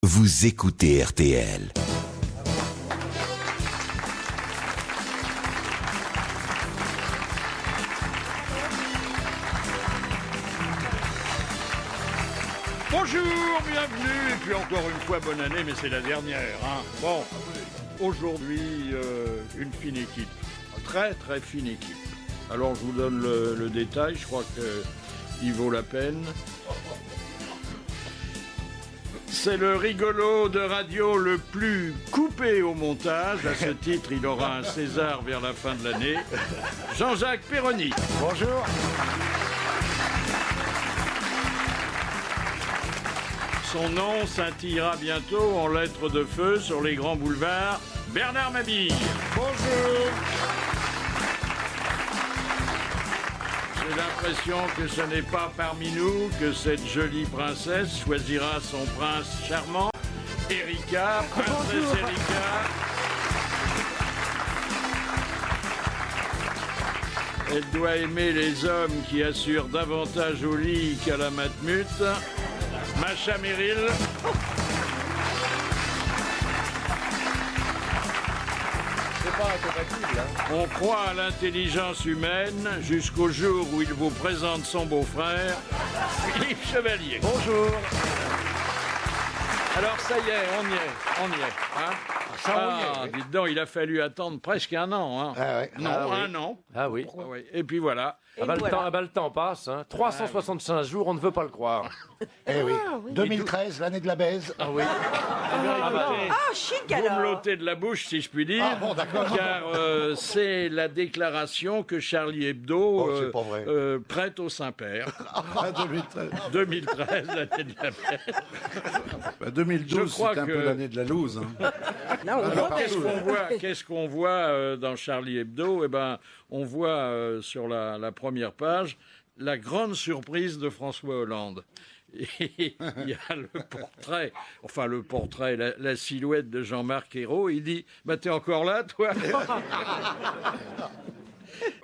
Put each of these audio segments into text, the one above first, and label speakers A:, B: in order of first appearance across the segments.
A: vous écoutez RTL.
B: Bonjour, bienvenue, et puis encore une fois bonne année, mais c'est la dernière. Hein. Bon, aujourd'hui, une fine équipe, très très fine équipe. Alors je vous donne le détail, je crois qu'il vaut la peine. C'est le rigolo de radio le plus coupé au montage. À ce titre, il aura un César vers la fin de l'année. Jean-Jacques Perroni.
C: Bonjour.
B: Son nom scintillera bientôt en lettres de feu sur les grands boulevards. Bernard Mabille.
C: Bonjour.
B: J'ai l'impression que ce n'est pas parmi nous que cette jolie princesse choisira son prince charmant. Erika, princesse Erika. Elle doit aimer les hommes qui assurent davantage au lit qu'à la matmute. Macha Merrill.
C: C'est pas incompatible, hein.
B: On croit à l'intelligence humaine jusqu'au jour où il vous présente son beau-frère, Philippe Chevalier.
C: Bonjour.
B: Alors ça y est, on y est. Hein dites donc, il a fallu attendre presque un an. Hein.
C: Ah ouais.
B: Non,
C: Ah oui.
B: un an.
D: Ah oui.
B: Ah oui. Et puis voilà.
D: Le temps passe. Hein. 365 jours, on ne veut pas le croire.
C: Eh oui. 2013, l'année de la baise.
D: Ah oui.
E: Chic
B: Vous me
E: alors.
B: l'ôtez de la bouche, si je puis dire.
C: Ah bon, d'accord.
B: Car c'est la déclaration que Charlie Hebdo
C: Oh, c'est pas vrai.
B: prête au Saint-Père.
F: 2013.
B: 2013, l'année de la paix.
F: Bah, 2012,
B: Je crois
F: c'était un
B: que-
F: peu l'année de la loose. Hein.
E: Non,
B: Alors, qu'est-ce qu'on voit dans Charlie Hebdo? Eh ben, on voit sur la première page la grande surprise de François Hollande. Et il y a le portrait, la silhouette de Jean-Marc Ayrault. Il dit, bah t'es encore là, toi?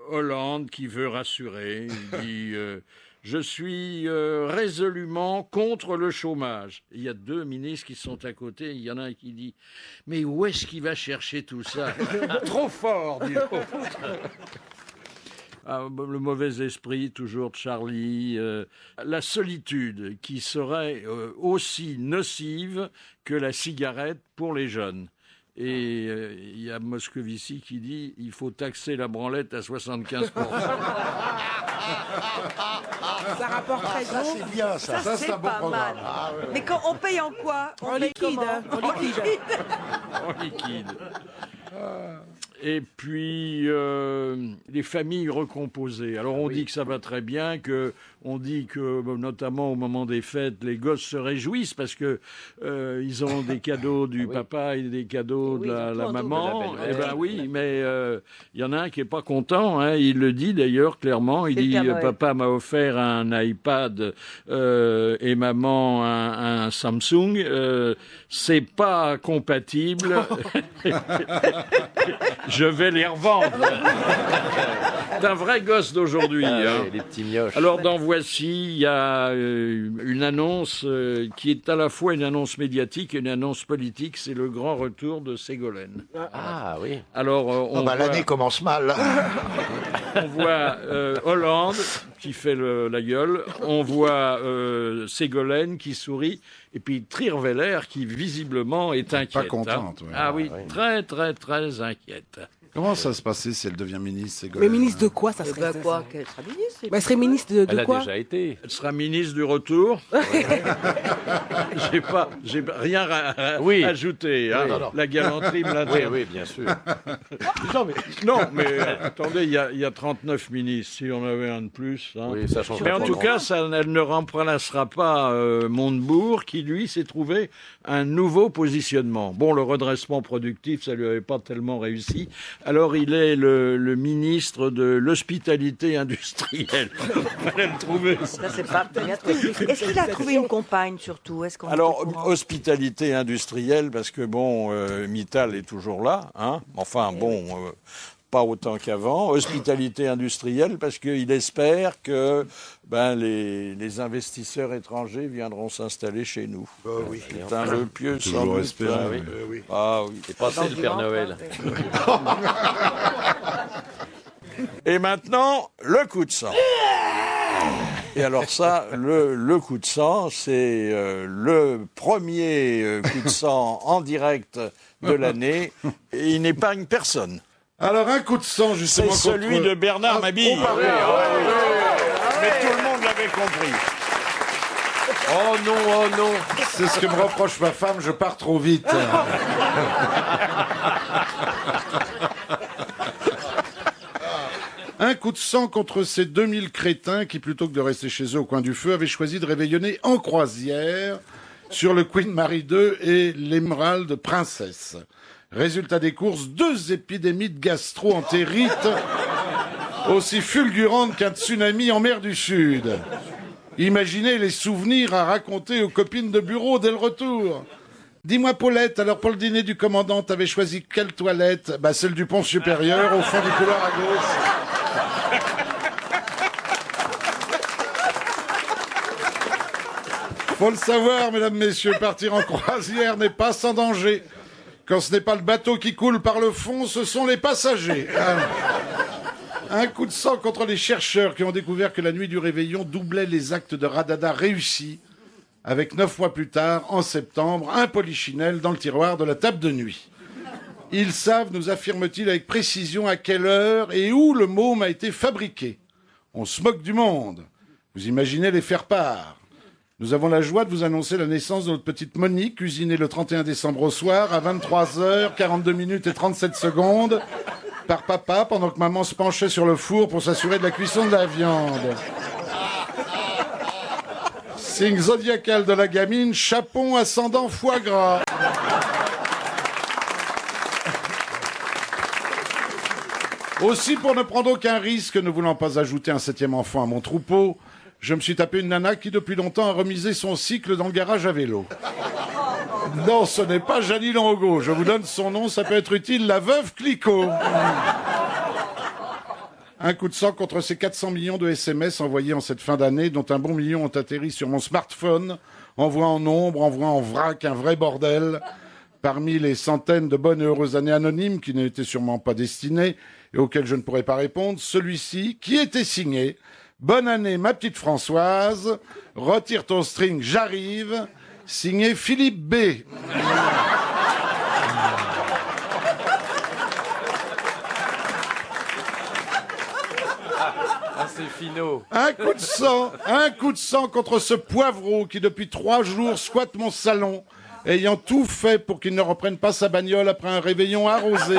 B: Hollande qui veut rassurer, il dit je suis résolument contre le chômage. Il y a deux ministres qui sont à côté, il y en a un qui dit mais où est-ce qu'il va chercher tout ça? Trop fort, dit l'autre. Ah, le mauvais esprit, toujours de Charlie, la solitude qui serait aussi nocive que la cigarette pour les jeunes. Et il y a Moscovici qui dit il faut taxer la branlette à 75%.
E: ça rapporte très
C: Ça, c'est bien, ça.
F: Ça, c'est un bon
E: pas
F: programme.
E: mal.
C: Ah, ouais.
E: Mais quand on paye en quoi? On paye
G: liquide,
E: comment?
G: hein, en liquide.
B: En liquide. Et puis, les familles recomposées. Alors, on dit que ça va très bien, on dit que, notamment au moment des fêtes, les gosses se réjouissent parce que ils ont des cadeaux du papa et des cadeaux de la maman.
D: De la
B: Eh
D: belle-mère.
B: ben oui, mais il y en a un qui est pas content. Hein, il le dit d'ailleurs clairement. Il
E: C'est le
B: dit
E: Père Noël.
B: papa m'a offert un iPad et maman un Samsung. C'est pas compatible. Je vais les revendre. C'est un vrai gosse d'aujourd'hui. Hein.
D: Les petits mioches.
B: Alors, dans Voici, il y a une annonce qui est à la fois une annonce médiatique et une annonce politique. C'est le grand retour de Ségolène.
D: Ah oui.
B: Alors,
C: L'année commence mal.
B: on voit Hollande qui fait la gueule. On voit Ségolène qui sourit. Et puis Trierweiler qui, visiblement, est inquiète.
F: contente,
B: hein.
F: ouais.
B: Ah oui, très, très, très inquiète.
F: Comment ça se passait si elle devient ministre,
G: Mais
F: Ségolène?
G: ministre de quoi ça serait
E: Bah
G: ça
E: quoi? Qu'elle sera ministre?
G: Elle serait ministre de
D: Elle a
G: quoi
D: déjà été.
B: Elle sera ministre du retour. J'ai rien ajouté. Hein.
D: Oui.
B: La galanterie me
D: Oui,
B: l'interdit.
D: oui, bien sûr.
B: Non, mais attendez, il y a 39 ministres. Si on avait un de plus. Hein.
D: Oui, ça change
B: Mais en
D: pas
B: tout
D: trop.
B: cas, elle ne remplacera pas Montebourg, qui lui s'est trouvé un nouveau positionnement. Bon, le redressement productif, ça lui avait pas tellement réussi. Alors, il est le ministre de l'hospitalité industrielle. Fallait le trouver.
E: Ça, c'est pas très bien trouvé. Est-ce qu'il a trouvé une compagne surtout? Est-ce qu'on est
B: Alors,
E: au courant?
B: hospitalité industrielle, parce que bon, Mittal est toujours là, hein. Enfin, bon, pas autant qu'avant. Hospitalité industrielle, parce qu'il espère que les investisseurs étrangers viendront s'installer chez nous.
C: Oui.
B: C'est un vœu pieux, sans
F: Toujours
B: doute.
F: espérer.
B: hein.
C: Oui.
B: Ah oui.
D: C'est passé le Père Noël.
B: Et maintenant, le coup de sang. Et alors ça, le coup de sang, c'est le premier coup de sang en direct de l'année. Et il n'épargne personne.
F: Alors, un coup de sang, justement,
B: C'est celui
F: contre-
B: de Bernard Mabille. Mais tout le monde l'avait compris.
D: Oh non, oh non.
F: C'est ce que me reproche ma femme, je pars trop vite. Un coup de sang contre ces 2000 crétins qui, plutôt que de rester chez eux au coin du feu, avaient choisi de réveillonner en croisière sur le Queen Mary 2 et l'Emerald Princess. Résultat des courses, 2 épidémies de gastro-entérite aussi fulgurantes qu'un tsunami en mer du Sud. Imaginez les souvenirs à raconter aux copines de bureau dès le retour. Dis-moi, Paulette, alors pour le dîner du commandant, t'avais choisi quelle toilette? Celle du pont supérieur, au fond du couloir à gauche. Faut le savoir, mesdames, messieurs, partir en croisière n'est pas sans danger. Quand ce n'est pas le bateau qui coule par le fond, ce sont les passagers. Un coup de sang contre les chercheurs qui ont découvert que la nuit du réveillon doublait les actes de radada réussis, avec 9 mois plus tard, en septembre, un polichinelle dans le tiroir de la table de nuit. Ils savent, nous affirme-t-il avec précision, à quelle heure et où le môme a été fabriqué. On se moque du monde. Vous imaginez les faire-part. Nous avons la joie de vous annoncer la naissance de notre petite Monique, cuisinée le 31 décembre au soir, à 23h, 42 minutes et 37 secondes, par papa, pendant que maman se penchait sur le four pour s'assurer de la cuisson de la viande. Signe zodiacal de la gamine, chapon ascendant foie gras. Aussi, pour ne prendre aucun risque, ne voulant pas ajouter un 7e enfant à mon troupeau, je me suis tapé une nana qui, depuis longtemps, a remisé son cycle dans le garage à vélo. Non, ce n'est pas Jeannie Longo. Je vous donne son nom, ça peut être utile, la veuve Clicquot. Un coup de sang contre ces 400 millions de SMS envoyés en cette fin d'année, dont un bon million ont atterri sur mon smartphone, envoie en nombre, envoie en vrac, un vrai bordel. Parmi les centaines de bonnes et heureuses années anonymes qui n'étaient sûrement pas destinées et auxquelles je ne pourrais pas répondre, celui-ci, qui était signé « Bonne année, ma petite Françoise, retire ton string, j'arrive », signé Philippe B.
D: Ah, c'est finot.
F: Un coup de sang contre ce poivreau qui depuis 3 jours squatte mon salon, ayant tout fait pour qu'il ne reprenne pas sa bagnole après un réveillon arrosé,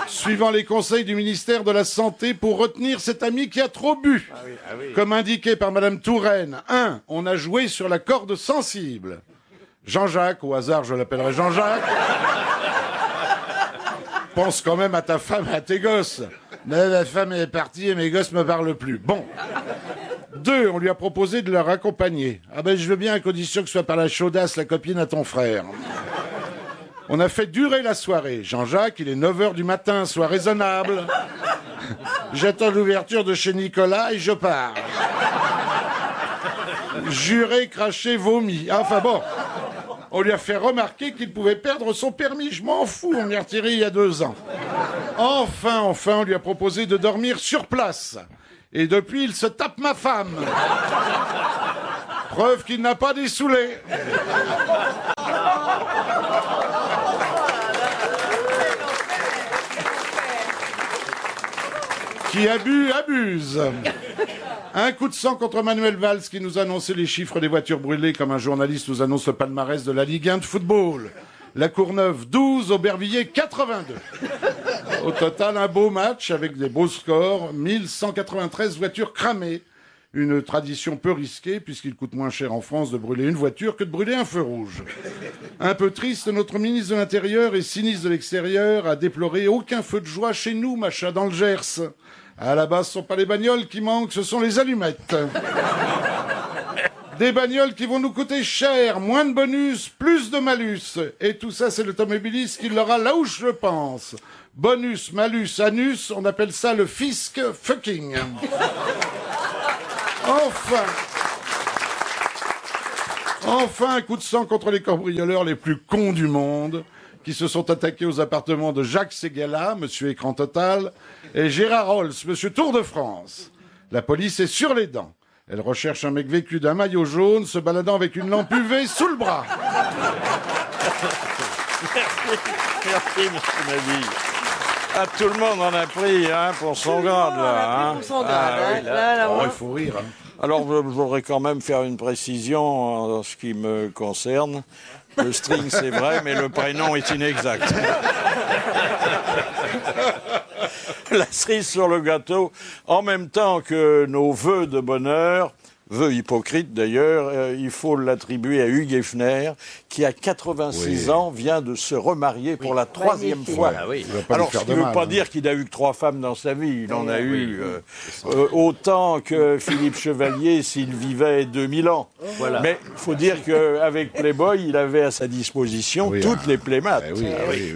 F: suivant les conseils du ministère de la Santé pour retenir cet ami qui a trop bu. Comme indiqué par Madame Touraine, 1. On a joué sur la corde sensible. Jean-Jacques, au hasard je l'appellerai Jean-Jacques, pense quand même à ta femme et à tes gosses. Mais la femme est partie et mes gosses me parlent plus. Bon. 2, on lui a proposé de leur accompagner. Ah ben je veux bien à condition que ce soit par la chaudasse la copine à ton frère. On a fait durer la soirée. Jean-Jacques, il est 9h du matin, sois raisonnable. J'attends l'ouverture de chez Nicolas et je pars. Juré, craché, vomi. Enfin bon, on lui a fait remarquer qu'il pouvait perdre son permis. Je m'en fous, on m'y a retiré il y a 2 ans. Enfin, on lui a proposé de dormir sur place. Et depuis, il se tape ma femme. Preuve qu'il n'a pas dessoulé. Qui a bu, abuse. Un coup de sang contre Manuel Valls qui nous a annoncé les chiffres des voitures brûlées comme un journaliste nous annonce le palmarès de la Ligue 1 de football. La Courneuve 12, Aubervilliers 82. Au total, un beau match avec des beaux scores, 1193 voitures cramées. Une tradition peu risquée puisqu'il coûte moins cher en France de brûler une voiture que de brûler un feu rouge. Un peu triste, notre ministre de l'Intérieur et sinistre de l'Extérieur a déploré aucun feu de joie chez nous, machin, dans le Gers. À la base, ce ne sont pas les bagnoles qui manquent, ce sont les allumettes. Des bagnoles qui vont nous coûter cher, moins de bonus, plus de malus. Et tout ça, c'est l'automobiliste qui l'aura là où je pense. Bonus, malus, anus, on appelle ça le fisc fucking. Enfin, un coup de sang contre les cambrioleurs les plus cons du monde, qui se sont attaqués aux appartements de Jacques Ségala, monsieur Écran Total, et Gérard Rolls, monsieur Tour de France. La police est sur les dents. Elle recherche un mec vêtu d'un maillot jaune, se baladant avec une lampe UV sous le bras.
B: Merci, monsieur Mabille. Ah, tout le monde en a pris pour son grade, là.
E: Pour son grade, là,
F: Oh, il faut rire. Hein.
B: Alors, je voudrais quand même faire une précision en ce qui me concerne. Le string, c'est vrai, mais le prénom est inexact. La cerise sur le gâteau, en même temps que nos vœux de bonheur, vœux hypocrites d'ailleurs, il faut l'attribuer à Hugues Hefner, qui à 86 ans vient de se remarier pour la 3e fois.
D: Ah oui.
B: Alors, ce qui ne veut pas dire qu'il a eu que 3 femmes dans sa vie. Il en a eu autant que Philippe Chevalier s'il vivait 2000 ans.
D: Voilà.
B: Mais il faut dire qu'avec Playboy, il avait à sa disposition toutes les playmates.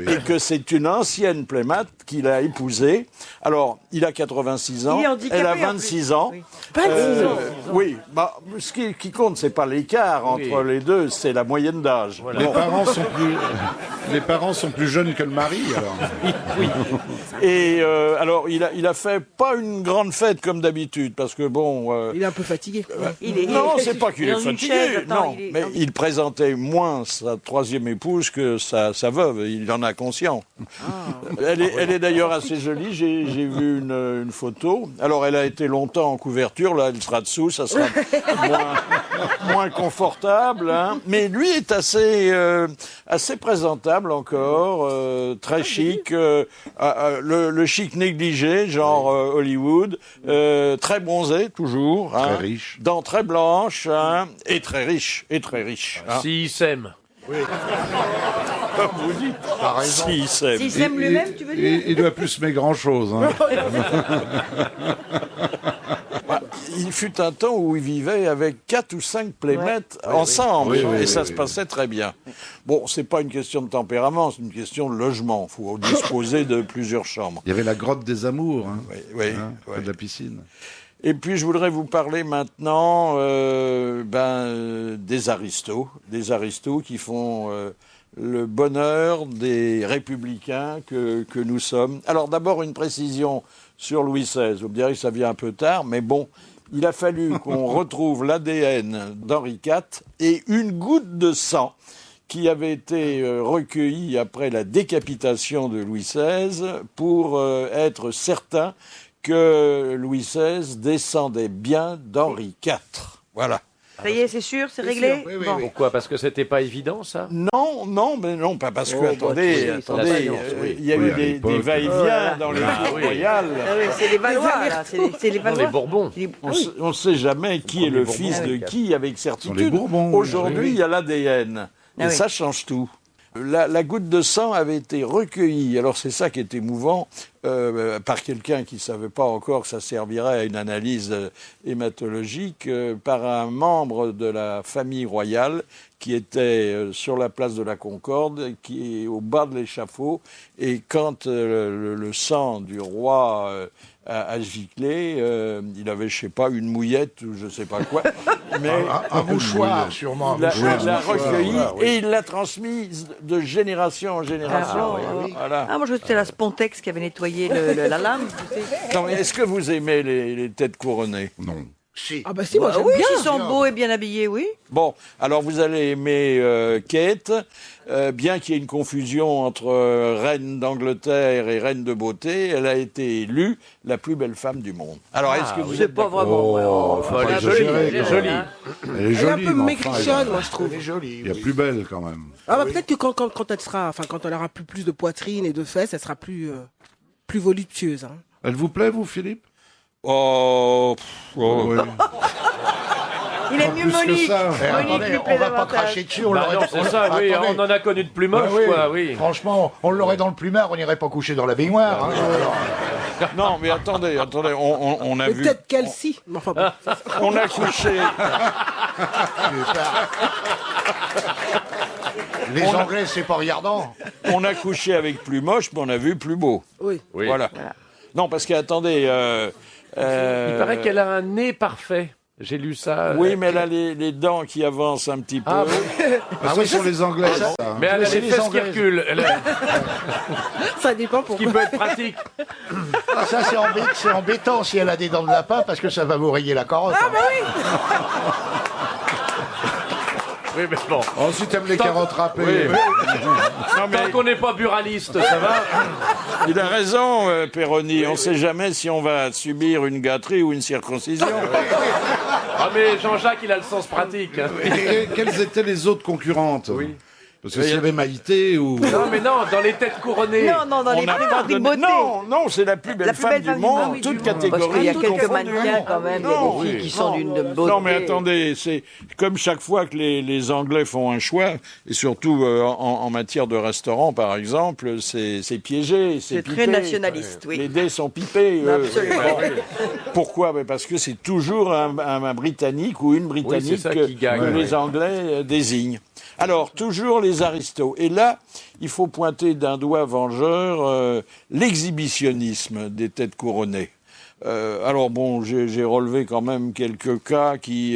B: Et que c'est une ancienne playmate qu'il a épousée. Alors, il a 86 ans,
E: Il est handicapé,
B: elle a
E: en plus.
B: 26 ans.
E: Oui. 26 ans.
B: Oui, bah, ce qui compte, c'est pas l'écart entre les deux, c'est la moyenne d'âge.
D: Voilà.
F: Les parents sont plus jeunes que le mari, alors.
B: Et alors, il a fait pas une grande fête comme d'habitude, parce que bon...
G: Il est un peu fatigué.
B: non, c'est pas qu'il est
E: dans une
B: fatigué,
E: chaise, attends,
B: non. Mais il présentait moins sa 3e épouse que sa veuve, il en a conscience. Elle est d'ailleurs assez jolie, j'ai vu une photo. Alors, elle a été longtemps en couverture, là, elle sera dessous, ça sera moins confortable. Hein. Mais lui est assez présentable encore, très chic, le chic négligé, genre Hollywood, très bronzé toujours,
F: Très riche.
B: dents très blanches, et très riche, hein.
D: S'ils s'aiment.
B: Comme vous dites, s'il s'aime.
E: S'il s'aime lui-même, tu veux dire?
F: Il doit plus semer grand-chose. Hein.
B: Il fut un temps où il vivait avec 4 ou 5 playmates ensemble, et ça se passait très bien. Bon, c'est pas une question de tempérament, c'est une question de logement. Il faut disposer de plusieurs chambres.
F: Il y avait la grotte des amours, hein,
B: Oui.
F: près de la piscine.
B: Et puis je voudrais vous parler maintenant des aristos qui font le bonheur des républicains que nous sommes. Alors d'abord une précision sur Louis XVI. Vous me direz que ça vient un peu tard, mais bon, il a fallu qu'on retrouve l'ADN d'Henri IV et une goutte de sang qui avait été recueillie après la décapitation de Louis XVI pour être certain que Louis XVI descendait bien d'Henri IV. Voilà.
E: Ça y est, c'est sûr, c'est réglé. Bon.
D: Pourquoi? Parce que c'était pas évident, ça?
B: Non, pas parce que, attendez,
D: la science, oui.
B: il y a eu des va-et-vient dans les
D: Ah,
B: villes
D: oui.
B: royales.
E: Ah oui, c'est les Valois, là. C'est les
D: Non,
E: Valois.
D: les Bourbons.
B: On ne sait jamais qui est le
D: Bourbons,
B: fils de qui avec
F: Ce sont les
B: certitude.
F: Bourbons.
B: Aujourd'hui, il y a l'ADN. Et
E: Ah oui.
B: ça change tout. La goutte de sang avait été recueillie, alors c'est ça qui est émouvant, par quelqu'un qui ne savait pas encore que ça servirait à une analyse hématologique, par un membre de la famille royale qui était sur la place de la Concorde, qui est au bas de l'échafaud, et quand le sang du roi a giclé, il avait, je sais pas, une mouillette ou je sais pas quoi, mais
C: Un mouchoir, sûrement.
B: il l'a recueilli et il l'a transmise de génération en génération. Voilà.
E: Ah, moi, je crois que c'était la Spontex qui avait nettoyé la lame. Tu sais.
B: Non, mais est-ce que vous aimez les têtes couronnées?
F: Non.
C: Si.
G: Ah bah si, moi j'aime
E: Oui,
G: bien.
E: ils sont beaux et bien habillés, oui.
B: Bon, alors vous allez aimer Kate, bien qu'il y ait une confusion entre reine d'Angleterre et reine de beauté, elle a été élue la plus belle femme du monde. Alors, est-ce que vous
E: C'est
B: êtes
E: pas
B: d'accord?
E: vraiment.
F: Oh,
D: Enfin, elle est
F: pas
D: jolie,
F: exagérer,
D: elle est
F: quoi.
D: jolie.
F: Elle est
G: Elle est un
F: jolie,
G: peu
F: mais
G: maigrichonne, moi je trouve.
C: Elle est jolie.
F: il y a plus belle quand même.
G: Ah bah peut-être que quand elle sera, enfin quand elle aura plus de poitrine et de fesses, elle sera plus voluptueuse. Hein.
F: Elle vous plaît, vous, Philippe?
B: Oh,
F: Oui.
E: Il est mieux
F: Plus que
E: Monique.
F: ça.
C: Eh,
E: Monique
C: attendez,
E: lui
C: on
E: plaît
C: va pas
E: davantage.
C: cracher dessus. On
D: Bah
C: l'aurait-
D: non, c'est ça, oui,
C: Attendez.
D: on en a connu de plus moche,
C: Bah oui.
D: quoi, oui.
C: Franchement, on l'aurait dans le plumard, on n'irait pas coucher dans la baignoire. Hein.
B: Non, mais attendez, on a
G: Mais
B: vu...
G: peut-être qu'elle si. Enfin, bon.
B: On a couché...
C: Les Anglais, c'est pas regardant.
B: On a couché avec plus moche, mais on a vu plus beau.
G: Oui.
B: Voilà. Non, parce qu'attendez...
D: Il paraît qu'elle a un nez parfait. J'ai lu ça.
B: Oui, mais elle a les dents qui avancent un petit peu.
D: Ah bon.
F: Ah oui, sur les Anglais, ça.
D: Mais elle a
C: C'est
D: les
C: les
D: fesses qui
C: Anglaises.
D: reculent.
G: Ça dépend
D: Qui
G: pourquoi.
D: peut être pratique.
C: Ça, c'est embêtant si elle a des dents de lapin parce que ça va vous rayer la carotte.
G: Ah bah oui.
D: Oui, mais bon.
F: Oh, si t'aimes les carottes râpées.
B: Oui. Non, mais
D: Tant qu'on n'est pas buraliste, ça va.
B: il a raison, Perroni. On ne sait jamais si on va subir une gâterie ou une circoncision.
D: Ah, mais Jean-Jacques, il a le sens pratique. Hein.
F: Et quelles étaient les autres concurrentes? Oui. Parce que s'il y avait Maïté ou...
D: Non, mais non, dans les têtes couronnées.
E: Non, dans
B: On
E: les
B: n'a
E: plus
B: pas
E: grandes
B: donné...
E: beautés.
B: Non, c'est la plus belle,
E: La plus
B: femme,
E: belle
B: du
E: femme du
B: monde,
E: monde.
B: toute
E: Parce qu'il
B: catégorie.
E: y a
B: tout
E: quelques
B: confondu.
E: mannequins quand même, il y a des filles qui sont d'une beauté.
B: Non, mais attendez, c'est comme chaque fois que les Anglais font un choix, et surtout en matière de restaurant, par exemple, c'est piégé,
E: C'est
B: pipé.
E: très nationaliste, oui.
B: Les dés sont pipés.
E: Absolument.
B: Pourquoi? Parce que c'est toujours un Britannique ou une Britannique
D: ça
B: que,
D: qui gagne,
B: que
D: ouais.
B: les Anglais désignent. Alors, toujours les aristos. Et là, il faut pointer d'un doigt vengeur l'exhibitionnisme des têtes couronnées. Alors bon, j'ai relevé quand même quelques cas qui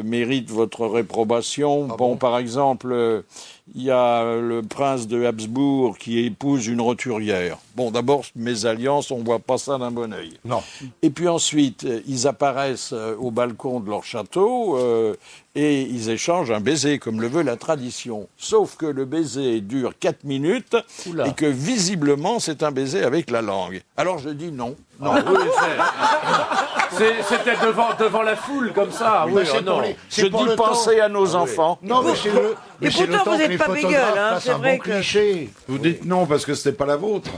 B: méritent votre réprobation. Par exemple, il y a le prince de Habsbourg qui épouse une roturière. Bon, d'abord, mésalliance, on ne voit pas ça d'un bon œil.
C: Non.
B: Et puis ensuite, ils apparaissent au balcon de leur château et ils échangent un baiser, comme le veut la tradition. Sauf que le baiser dure 4 minutes
D: Oula.
B: et que visiblement, c'est un baiser avec la langue. Alors je dis non. Non.
D: Ah, oui, c'était devant la foule, comme ça. Oui,
C: c'est
D: oh, non.
C: pour les-
B: Je
C: pour
B: dis
C: le temps.
B: pensez à nos enfants.
C: Non, mais c'est le. Mais c'est le
E: pourtant,
C: temps
E: vous
C: que
E: êtes
C: les
E: pas
C: photographes
E: bégueule, hein,
C: fassent
E: c'est
C: un
E: vrai
C: bon
E: que-
C: cliché.
F: Vous dites non parce que c'était pas la vôtre.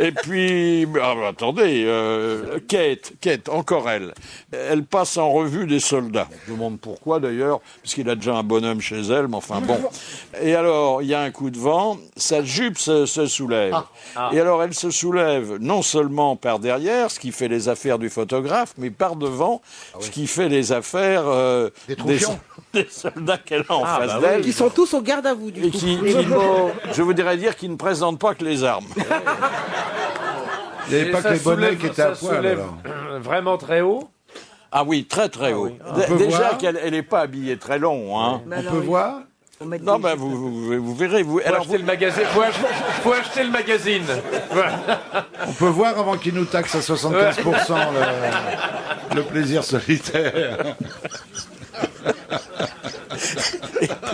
B: Et puis, attendez, Kate, encore elle. Elle passe en revue des soldats. Je me demande pourquoi d'ailleurs, puisqu'il a déjà un bonhomme chez elle, mais enfin bon. Et alors, il y a un coup de vent, sa jupe se soulève. Et alors, elle se soulève non seulement par derrière, ce qui fait les affaires du photographe, mais par devant, ce qui fait les affaires
C: Des troufions.
B: des soldats qu'elle a en face
D: bah
B: d'elle.
G: Ils sont tous au garde à vous du
B: Et
G: coup.
B: je voudrais dire qu'ils ne présentent pas que les armes.
F: Il n'y avait
D: Et
F: pas
D: ça
F: que les bonnets
D: soulève-
F: qui étaient à
D: ça
F: poil.
D: soulève
F: alors.
D: vraiment très haut.
B: Ah oui, très très haut.
F: On peut
B: Déjà
F: voir
B: qu'elle n'est pas habillée très long. Hein.
E: Mais
F: On
E: alors,
F: peut
E: il
F: voir
E: faut mettre
B: Non,
E: des
B: ben
E: jupes.
B: vous verrez.
D: Faut acheter le magazine. Faut acheter le magazine. Voilà.
F: On peut voir avant qu'ils nous taxent à 75% le plaisir solitaire.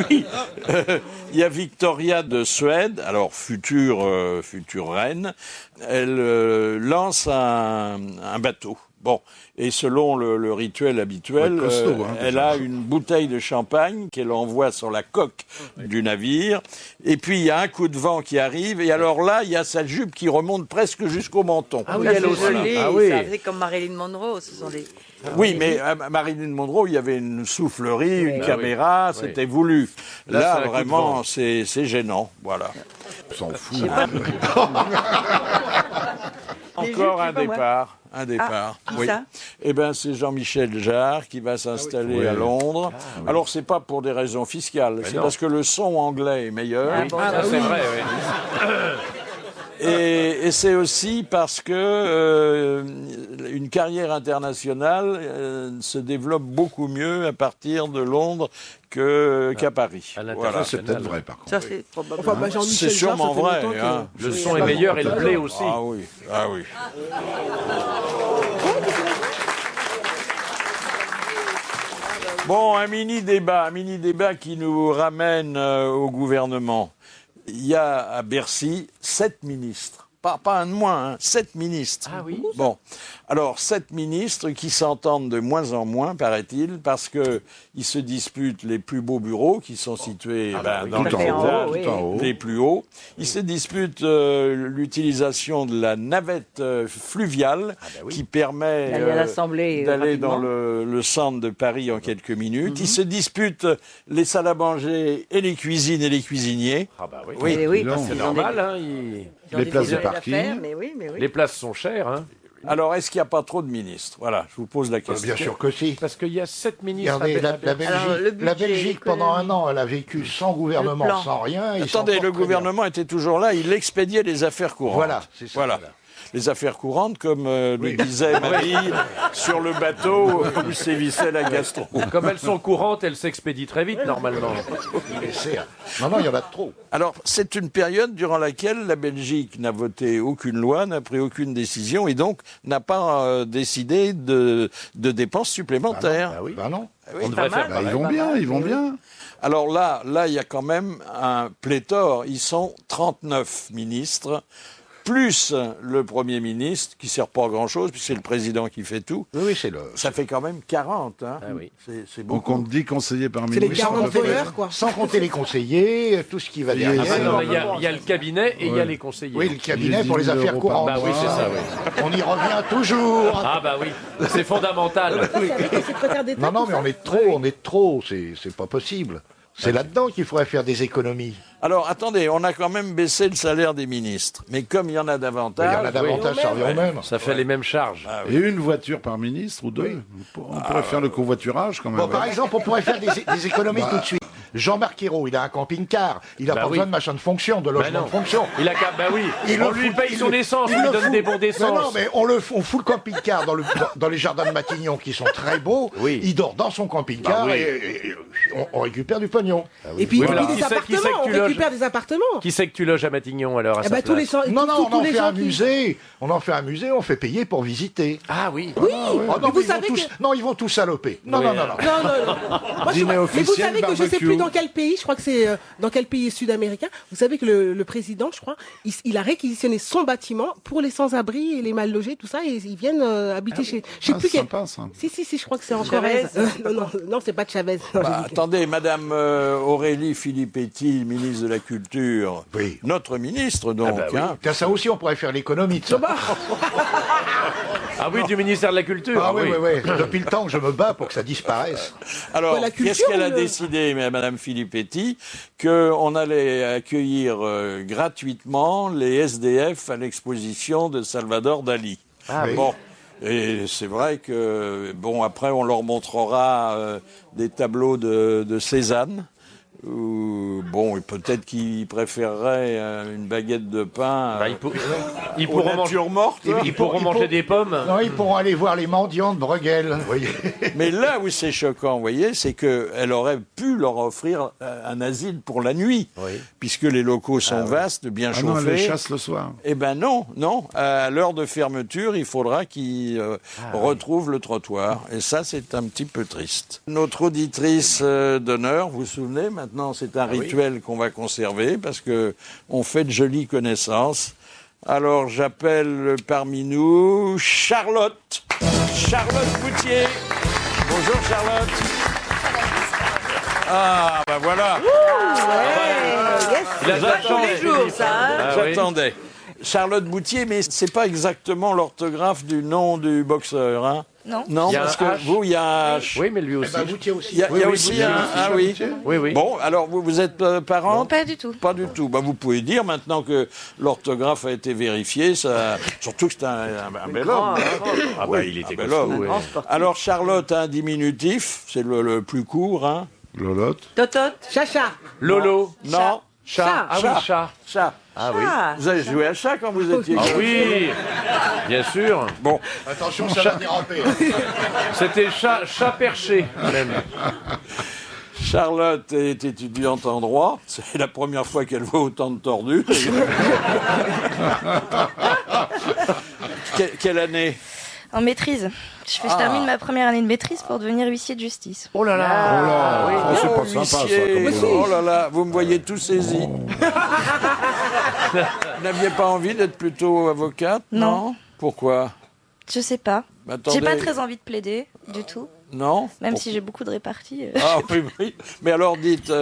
B: Puis, il y a Victoria de Suède, alors future reine. Elle lance un bateau. Bon, et selon le rituel habituel,
F: Ouais, costaud, hein,
B: elle
F: déjà.
B: a une bouteille de champagne qu'elle envoie sur la coque du navire. Et puis, il y a un coup de vent qui arrive. Et alors là, il y a sa jupe qui remonte presque jusqu'au menton.
D: Ah oui,
E: Ça,
D: elle
E: c'est
D: aussi.
E: joli,
D: Ah oui.
E: ça, c'est comme Marilyn Monroe, ce sont des...
B: Oui, mais à Marilyn Monroe, il y avait une soufflerie, une caméra, c'était voulu.
D: Là,
B: Là,
D: c'est un coup de
B: vraiment,
D: vent.
B: c'est gênant. Voilà.
F: On s'en fout.
B: Encore un
E: jupes, je sais pas,
B: départ. Un départ.
E: qui ça
B: Eh bien, c'est Jean-Michel Jarre qui va s'installer
F: Oui.
B: à Londres. Alors, c'est pas pour des raisons fiscales, c'est
D: non.
B: parce que le son anglais est meilleur.
E: Ah bon,
D: Ça, c'est vrai, oui.
B: Et c'est aussi parce que une carrière internationale se développe beaucoup mieux à partir de Londres qu'à Paris.
D: À l'international.
B: Voilà.
F: C'est peut-être vrai par contre.
E: Ça, c'est probable.
G: Enfin, bah,
B: C'est
G: Jean-Michel Jarre,
B: sûrement
G: ça fait
B: vrai.
G: longtemps que-
B: Hein.
D: Le son est meilleur et le blé aussi.
B: Ah oui, ah oui. Bon, un mini-débat qui nous ramène au gouvernement. Il y a à Bercy 7 ministres. Pas un de moins, hein, 7 ministres.
D: Ah oui.
B: Bon, Alors, 7 ministres qui s'entendent de moins en moins, paraît-il, parce que ils se disputent les plus beaux bureaux qui sont situés dans
E: tout
B: les
E: en
B: étages
E: haut, oui.
B: les plus hauts. Ils se disputent l'utilisation de la navette fluviale qui permet
E: D'aller à l'Assemblée,
B: d'aller dans
E: rapidement.
B: le centre de Paris en quelques minutes. Ils se disputent les salles à manger et les cuisines et les cuisiniers.
D: Ah bah oui.
B: Oui.
E: Oui,
F: Dis
E: parce
F: donc.
E: qu'ils
D: C'est
E: ont
D: normal,
E: des-
D: hein,
E: ils ont
F: Les
E: des
F: places de
E: désolés
F: parking.
E: d'affaires, mais oui.
D: les places sont chères. Hein,
B: Alors, est-ce qu'il n'y a pas trop de ministres? Voilà, je vous pose la question.
C: Bien sûr que si.
D: parce qu'il y a 7 ministres.
C: Regardez, la
E: Alors, le
C: Belgique,
E: budget,
C: la Belgique pendant un
E: l'économie.
C: an, elle a vécu sans gouvernement,
E: Le plan.
C: sans rien. ils s'en
B: Attendez,
C: portent
B: le
C: très bien.
B: gouvernement était toujours là, il expédiait les affaires courantes.
C: Voilà, c'est ça.
B: Voilà. Les affaires courantes, comme le disait ma fille, sur le bateau où sévissait la gastro.
D: Comme elles sont courantes, elles s'expédient très vite normalement.
C: Mais non, il y en a trop.
B: Alors, c'est une période durant laquelle la Belgique n'a voté aucune loi, n'a pris aucune décision et donc n'a pas décidé de dépenses supplémentaires.
C: Bah non.
D: On devrait faire
F: Bah, ils
D: pareil.
F: vont bien, ils vont bien.
B: Alors là, il y a quand même un pléthore. Ils sont 39 ministres, plus le Premier ministre, qui ne sert pas à grand-chose, puisque c'est le président qui fait tout.
C: Oui, c'est le.
B: Ça fait quand même 40. Hein.
D: Ah oui.
B: C'est
F: On
B: beaucoup.
F: compte 10 conseillers par
G: C'est les
F: ministre.
G: 40 voleurs, quoi.
C: Sans compter les conseillers, tout ce qui va
F: Oui,
C: derrière.
F: c'est
D: Non, mais il y a le cabinet et il y a les conseillers.
C: Oui, le cabinet
F: Les
C: pour les
F: 10 000
C: affaires
F: euros par
C: courantes.
D: Bah oui, c'est ça, oui.
C: On y revient toujours.
D: Ah bah oui, c'est fondamental.
G: C'est avec les secrétaires d'État.
C: Non, non,
G: tout
C: mais
G: ça
C: on est trop, c'est pas possible. C'est là-dedans qu'il faudrait faire des économies.
B: Alors, attendez, on a quand même baissé le salaire des ministres. Mais comme il y en a
C: Il y
B: davantage...
C: en a davantage, ça revient au même.
D: Ça fait les mêmes charges.
F: Et une voiture par ministre ou deux. On pourrait faire le covoiturage quand même.
C: Bon, par exemple, on pourrait faire des économies tout de suite. Jean-Marc Ayrault, il a un camping-car. Il n'a
D: Bah
C: pas
D: oui.
C: besoin de machin de fonction, de
D: Bah
C: logement
D: non.
C: de fonction.
D: Il a qu'à... Bah oui,
C: Il
D: on
C: le
D: lui
C: fout-
D: paye son essence, on lui
C: le
D: donne
C: fout.
D: des bons
C: Mais
D: d'essence.
C: non, mais on fout le camping-car dans les jardins de Matignon qui sont très beaux.
D: Oui.
C: Il dort dans son camping-car
D: Bah oui.
C: et on récupère du pognon.
G: Et puis,
D: Oui,
G: et puis
D: voilà.
G: des
D: Qui c'est
G: appartements,
D: que
G: on
D: tu loges
G: récupère des appartements.
D: Qui c'est que tu loges à Matignon alors à
G: Eh
D: sa
G: ben, tous les,
D: place
C: Non, non, on
G: tous
C: en
G: les
C: fait
G: gens
C: un
G: qui-
C: musée. On en fait un musée, on fait payer pour visiter.
D: Ah oui.
C: Ah non,
G: mais
C: mais
G: vous
C: ils vont
G: savez
C: tous...
G: que-
C: Non, ils vont tous saloper. Non,
D: Oui,
C: non, non, non.
G: Non, non, non. Moi,
F: Dîner
G: mais vous
F: officiel,
G: savez que je sais
F: barbecue.
G: plus dans quel pays, je crois que c'est dans quel pays sud-américain, vous savez que le président, je crois, il a réquisitionné son bâtiment pour les sans-abri et les mal logés, tout ça, et ils viennent habiter chez... Je sais
F: Ah,
G: plus
F: c'est
G: quel...
F: sympa, ça.
G: Si, je crois que c'est en
E: Chavez.
G: Corrèze. Non, c'est pas de Chavez. Non,
B: Bah,
G: j'ai dit-
B: attendez, Madame Aurélie Filippetti, ministre de la Culture,
C: Oui.
B: notre ministre donc,
D: bah oui.
B: hein.
C: Tiens, ça aussi, on pourrait faire l'économie de ça.
D: Ah oui, du ministère de la Culture.
C: Ah oui, oui, oui. Depuis le temps que je me bats pour que ça disparaisse.
B: Alors,
G: Quoi, la culture
B: qu'est-ce qu'elle a
G: ou le-
B: décidé, Madame Filippetti? Qu'on allait accueillir gratuitement les SDF à l'exposition de Salvador Dali.
D: Ah oui.
B: Bon. Et c'est vrai que, bon, après, on leur montrera des tableaux de Cézanne. Ou, bon, et peut-être qu'ils préféreraient une baguette de pain
D: Bah, ils pourront manger,
B: nature morte.
D: ils pourront manger des pommes.
C: Non, ils pourront aller voir les mendiants de Bruegel. Vous voyez.
B: Mais là où c'est choquant, vous voyez, c'est qu'elle aurait pu leur offrir un asile pour la nuit,
D: Oui.
B: puisque les locaux sont vastes, bien
F: Ah non, elle les
B: chauffés.
F: chasse le soir.
B: Eh ben non. À l'heure de fermeture, il faudra qu'ils retrouvent le trottoir. Et ça, c'est un petit peu triste. Notre auditrice d'honneur, vous vous souvenez, maintenant, c'est un rituel qu'on va conserver parce que on fait de jolies connaissances. Alors, j'appelle parmi nous Charlotte. Charlotte Boutier. Bonjour, Charlotte. Ah, ben voilà.
D: Il a de la
E: Tous
D: chance,
E: les jours,
D: Philippe.
E: ça, hein.
D: Ah oui.
B: J'attendais. Charlotte Boutier, mais c'est pas exactement l'orthographe du nom du boxeur, hein?
H: Non.
B: Non,
D: Il y a
B: parce
D: un
B: que
D: H.
B: vous, il y a un H.
D: Oui, mais lui aussi.
C: Bah, Boutier aussi.
B: Il y a, il y a aussi
F: Boutier
B: un...
F: aussi,
B: Ah oui.
D: Oui, oui.
B: Bon, alors vous êtes parente?
H: Pas du tout.
B: Pas du tout. Bah, vous pouvez dire maintenant que l'orthographe a été vérifiée, ça... surtout que c'est un bel homme.
D: Ah bah il était
B: bel
D: costaud,
B: homme.
D: ouais.
B: Alors Charlotte, un diminutif, c'est le plus court, hein?
F: Lolotte.
E: Totote.
G: Chacha.
D: Lolo.
B: Non,
G: Chat.
D: Ah oui, chat.
B: chat.
D: Ah oui.
E: Ah,
B: Vous avez joué à chat quand vous étiez
D: Ah
B: jeune?
D: oui, bien sûr.
B: Bon,
C: Attention, ça va déraper.
D: C'était chat perché, même.
B: Charlotte est étudiante en droit. C'est la première fois qu'elle voit autant de tordus. Quelle année?
H: En maîtrise. Je termine ma première année de maîtrise pour devenir huissier de justice.
D: Oh là là.
F: Oh, c'est pas sympa, ça,
B: huissier.
F: comme boulot.
B: Oh là là, vous me voyez tout saisi. Vous n'aviez pas envie d'être plutôt avocate?
H: Non.
B: Pourquoi?
H: Je sais pas.
B: Mais attendez,
H: J'ai pas très envie de plaider du tout,
B: Non
H: même si j'ai beaucoup de réparties.
B: Ah oui, oui. Mais alors dites,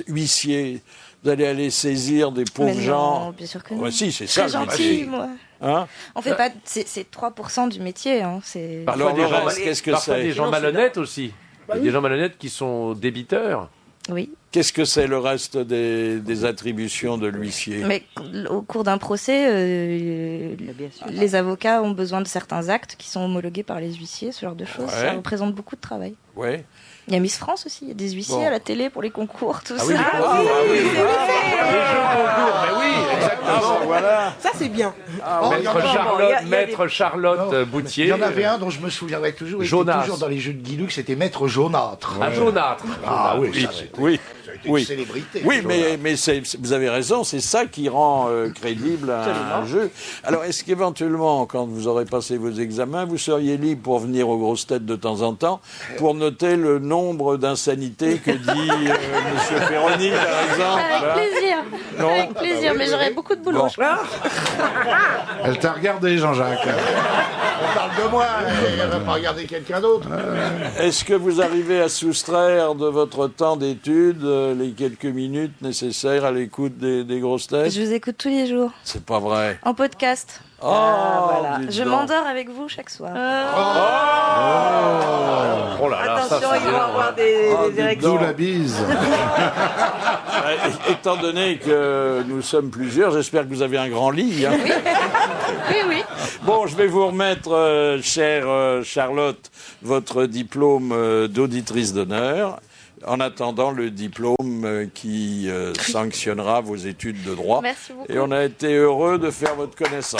B: huissier, vous allez aller saisir des pauvres
H: Mais
B: gens.
H: non, bien sûr que non.
B: Ouais, si, c'est ça.
H: Très
B: le
H: gentil,
B: métier.
H: moi.
B: Hein
H: On fait pas. C'est 3% du métier. Hein. C'est.
B: Alors,
D: Parfois,
B: Laurence, qu'est-ce que
D: parfois
B: c'est
D: des gens malhonnêtes aussi. Il y a des gens malhonnêtes qui sont débiteurs.
H: Oui.
B: Qu'est-ce que c'est le reste des attributions de l'huissier?
H: Mais au cours d'un procès, les avocats ont besoin de certains actes qui sont homologués par les huissiers, ce genre de choses.
B: Ouais.
H: Ça représente beaucoup de travail.
B: Ouais.
H: Il y a Miss France aussi, il y a des huissiers
B: Bon.
H: à la télé pour les concours, tout
B: Ah oui,
H: ça.
B: les concours,
D: Les jeux concours, mais oui, exactement.
B: Voilà.
G: Ça, c'est bien.
C: Oh, il y en a-
D: Maître Charlotte
C: Non.
D: Boutier.
C: Il y en avait un dont je me souviendrai toujours. Il était
D: Jonas.
C: toujours dans les jeux de Guilux, c'était Maître Jaunâtre.
D: Un jaunâtre.
C: Ah oui,
B: Oui,
C: ça, c'était
B: oui.
C: une
B: Oui.
C: célébrité.
B: Oui,
C: Jaunâtre.
B: mais vous avez raison, c'est ça qui rend crédible un jeu. Alors, est-ce qu'éventuellement, quand vous aurez passé vos examens, vous seriez libre pour venir aux grosses têtes de temps en temps pour noter le nombre d'insanités que dit M. Perroni, par exemple
H: Avec plaisir.
B: Non.
H: Avec plaisir, mais j'aurais beaucoup de boulot.
B: Bon.
H: je crois.
F: Elle t'a regardé, Jean-Jacques.
C: On parle de moi, elle va pas regarder quelqu'un d'autre.
B: Est-ce que vous arrivez à soustraire de votre temps d'étude les quelques minutes nécessaires à l'écoute des grosses têtes?
H: Je vous écoute tous les jours,
B: C'est pas vrai.
H: en podcast.
B: Oh,
E: voilà.
B: dites
H: Je
B: donc.
H: m'endors avec vous chaque soir.
D: Oh là là, ça,
E: Attention,
D: c'est
E: ils vont
D: bien.
E: avoir des
B: Ah, dites
E: érections.
F: D'où
B: donc.
F: la bise.
B: Étant donné que nous sommes plusieurs, j'espère que vous avez un grand lit. Hein.
H: Oui, oui.
B: Bon, je vais vous remettre, chère Charlotte, votre diplôme d'auditrice d'honneur. En attendant le diplôme qui sanctionnera vos études de droit.
H: Merci beaucoup.
B: Et on a été heureux de faire votre connaissance.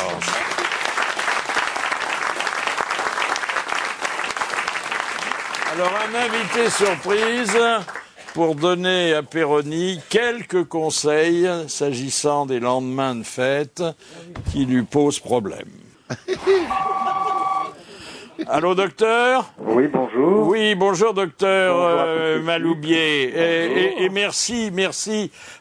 B: Alors, un invité surprise pour donner à Perroni quelques conseils s'agissant des lendemains de fête qui lui posent problème. Allô, docteur?
I: Oui, bonjour.
B: Oui, bonjour, docteur
I: Bonjour à tous.
B: Maloubier. Et merci